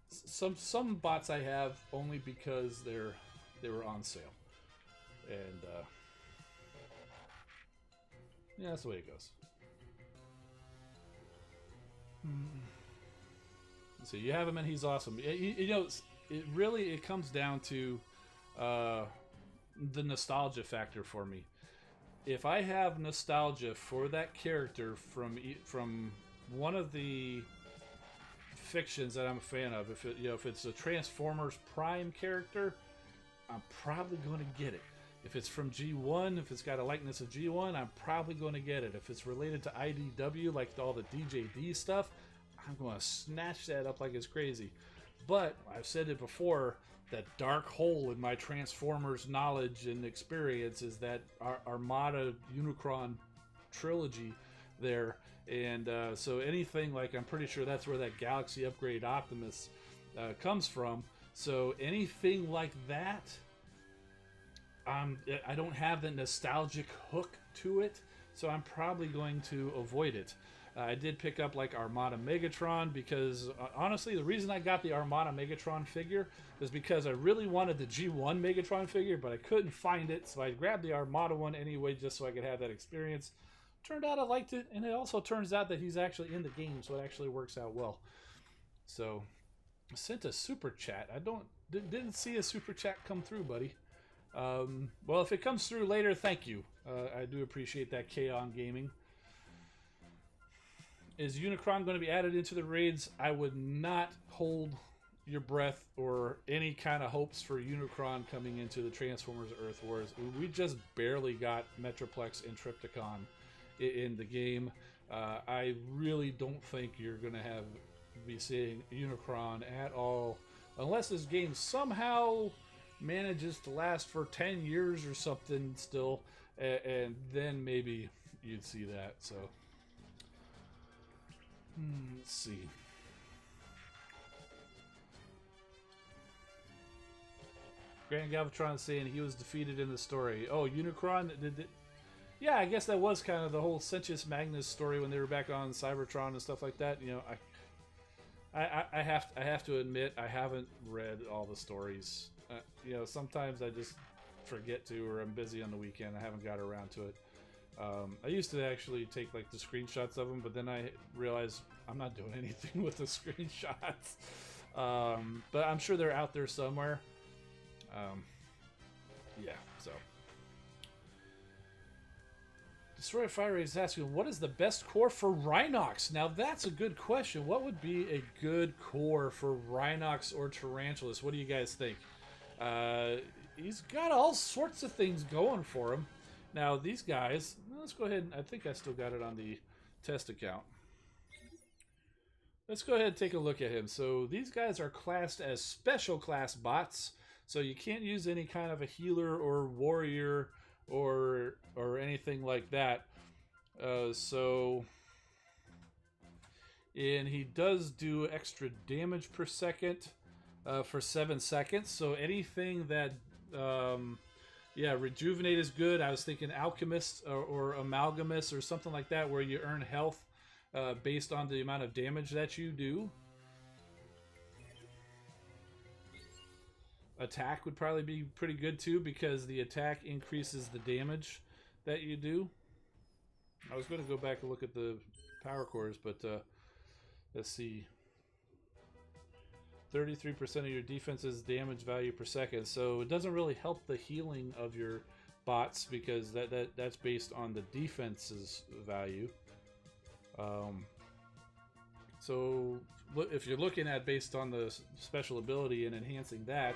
some bots I have only because they were on sale, and yeah, that's the way it goes. So you have him and he's awesome. You know, it comes down to the nostalgia factor for me. If I have nostalgia for that character from one of the fictions that I'm a fan of, if it's a Transformers Prime character, I'm probably going to get it. If it's from G1, if it's got a likeness of G1, I'm probably going to get it. If it's related to IDW, like all the DJD stuff, I'm going to snatch that up like it's crazy. But I've said it before, that dark hole in my Transformers knowledge and experience is that Armada Unicron trilogy there. And so anything like, I'm pretty sure that's where that Galaxy Upgrade Optimus comes from. So anything like that, I don't have the nostalgic hook to it, so I'm probably going to avoid it. I did pick up like Armada Megatron because honestly the reason I got the Armada Megatron figure was because I really wanted the G1 Megatron figure, but I couldn't find it, so I grabbed the Armada one anyway just so I could have that experience. Turned out I liked it, and it also turns out that he's actually in the game, so it actually works out well. So I sent a super chat. I didn't see a super chat come through, buddy. Well, if it comes through later, thank you. I do appreciate that, K-On Gaming. Is Unicron going to be added into the raids? I would not hold your breath or any kind of hopes for Unicron coming into the Transformers Earth Wars. We just barely got Metroplex and Trypticon in the game. I really don't think you're going to be seeing Unicron at all, unless this game somehow manages to last for 10 years or something still, and then maybe you'd see that. So let's see. Grand Galvatron saying he was defeated in the story. Oh, Unicron did. Yeah, I guess that was kind of the whole Sentius Magnus story when they were back on Cybertron and stuff like that. You know, I have to admit I haven't read all the stories. You know, sometimes I just forget to, or I'm busy on the weekend. I haven't got around to it. I used to actually take like the screenshots of them, but then I realized I'm not doing anything with the screenshots. But I'm sure they're out there somewhere. Yeah, so. Destroyer Fire is asking, what is the best core for Rhinox? Now that's a good question. What would be a good core for Rhinox or Tarantulas? What do you guys think? He's got all sorts of things going for him. Now these guys, let's go ahead and I think I still got it on the test account. Let's go ahead and take a look at him. So these guys are classed as special class bots. So you can't use any kind of a healer or warrior or anything like that. And he does do extra damage per second for 7 seconds. So anything that yeah, Rejuvenate is good. I was thinking Alchemist or Amalgamous or something like that, where you earn health based on the amount of damage that you do. Attack would probably be pretty good too, because the attack increases the damage that you do. I was going to go back and look at the power cores, but let's see. 33% of your defense's damage value per second, so it doesn't really help the healing of your bots, because that's based on the defense's value. So if you're looking at based on the special ability and enhancing that,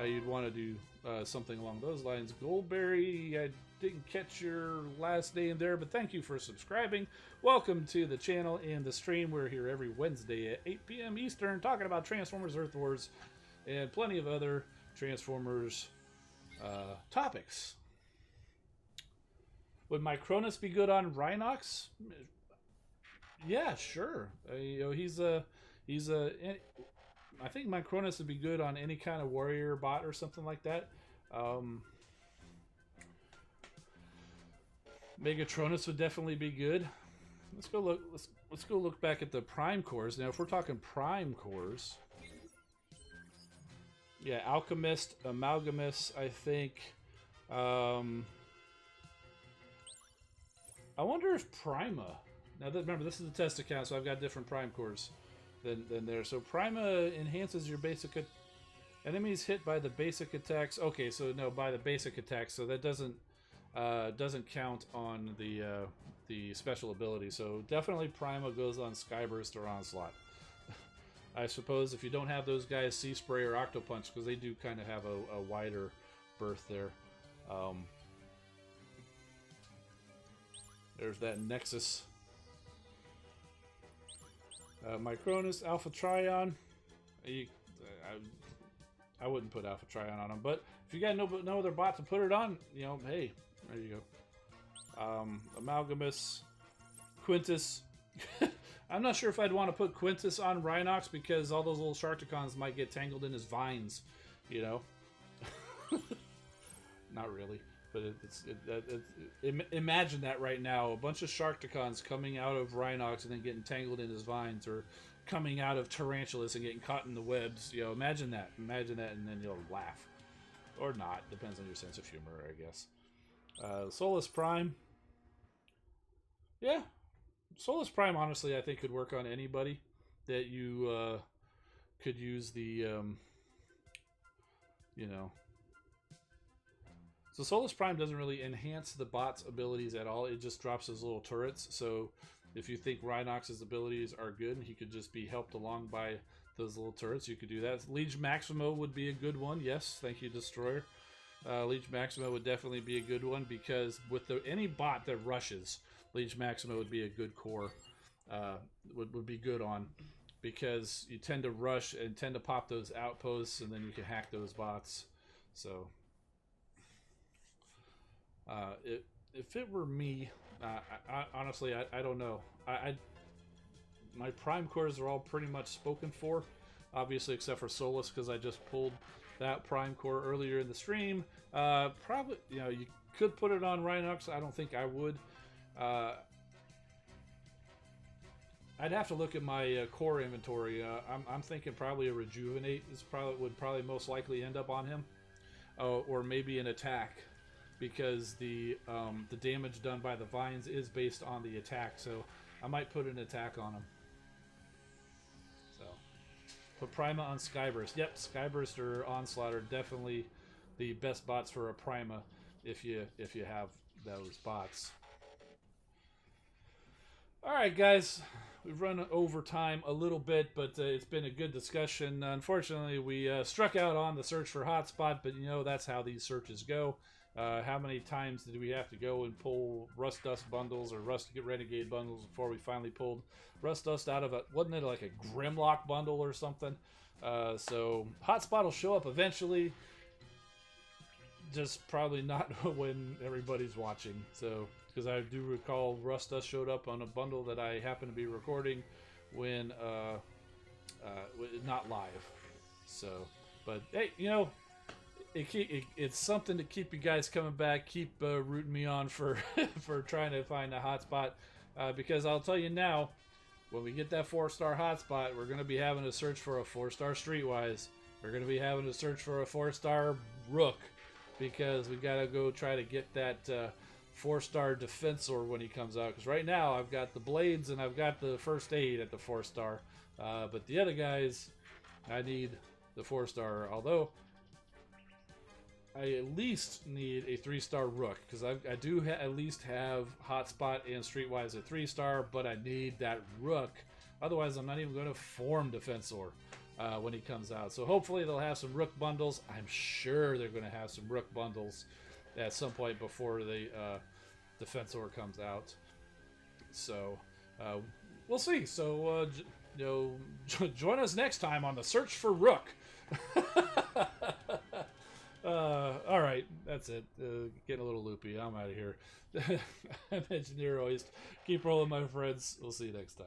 you'd want to do something along those lines. Goldberry, I didn't catch your last name there, but thank you for subscribing. Welcome to the channel and the stream. We're here every Wednesday at 8 p.m. Eastern talking about Transformers Earth Wars and plenty of other Transformers topics. Would Micronus be good on Rhinox? Yeah, sure. You know, he's a. I think Micronus would be good on any kind of warrior bot or something like that. Megatronus would definitely be good. Let's go look. Let's go look back at the prime cores now. If we're talking prime cores, yeah, Alchemist, Amalgamous. I think. I wonder if Prima. Now, remember, this is a test account, so I've got different prime cores than there. So Prima enhances your basic enemies hit by the basic attacks. Okay, so no, by the basic attacks. So that doesn't count on the special ability. So definitely Prima goes on Skyburst or Onslaught. I suppose if you don't have those guys, Sea Spray or Octopunch, because they do kind of have a wider berth there. There's that Nexus. Micronus, Alpha Trion. I wouldn't put Alpha Trion on him, but if you got no other bot to put it on, you know, hey, there you go. Amalgamus, Quintus. I'm not sure if I'd want to put Quintus on Rhinox because all those little Sharkticons might get tangled in his vines, you know. Not really, but imagine that right now. A bunch of Sharkticons coming out of Rhinox and then getting tangled in his vines, or coming out of Tarantulas and getting caught in the webs. You know, imagine that, and then you'll laugh. Or not, depends on your sense of humor, I guess. Solus Prime. Yeah, Solus Prime, honestly, I think could work on anybody that you could use the, you know. So Solus Prime doesn't really enhance the bot's abilities at all. It just drops his little turrets. So if you think Rhinox's abilities are good, he could just be helped along by those little turrets. You could do that. Liege Maximo would be a good one. Yes, thank you, Destroyer. Liege Maximo would definitely be a good one because with any bot that rushes, Liege Maximo would be a good core. Would be good on, because you tend to rush and tend to pop those outposts, and then you can hack those bots. So if it were me, honestly, I don't know. My prime cores are all pretty much spoken for, obviously, except for Solus, because I just pulled that prime core earlier in the stream. Probably, you know, you could put it on Rhinox. I don't think I would. I'd have to look at my core inventory. I'm thinking probably a Rejuvenate would probably most likely end up on him, or maybe an attack, because the damage done by the vines is based on the attack. So I might put an attack on him. So put Prima on Skyburst. Yep, Skyburst or Onslaught are definitely the best bots for a Prima if you have those bots. All right, guys. We've run over time a little bit, but it's been a good discussion. Unfortunately, we struck out on the search for hotspot, but you know that's how these searches go. How many times did we have to go and pull Rust Dust bundles or Renegade bundles before we finally pulled Rust Dust out of wasn't it like a Grimlock bundle or something? So hotspot will show up eventually, just probably not when everybody's watching. So, because I do recall Rust Dust showed up on a bundle that I happened to be recording when not live. So, but hey, you know, it's something to keep you guys coming back, keep rooting me on for for trying to find a hotspot, because I'll tell you now, when we get that 4-star hotspot, we're going to be having to search for a 4-star Streetwise. We're going to be having to search for a 4-star Rook, because we got to go try to get that 4-star Defensor when he comes out. Because right now I've got the Blades and I've got the First Aid at the 4-star, but the other guys, I need the 4-star. Although I at least need a 3-star Rook, because I do at least have Hotspot and Streetwise at 3-star, but I need that Rook. Otherwise, I'm not even going to form Defensor when he comes out. So hopefully they'll have some Rook bundles. I'm sure they're going to have some Rook bundles at some point before the Defensor comes out. So we'll see. So you know, join us next time on the search for Rook. All right, that's it. Getting a little loopy. I'm out of here. I'm Engineer Hoist. Keep rolling, my friends. We'll see you next time.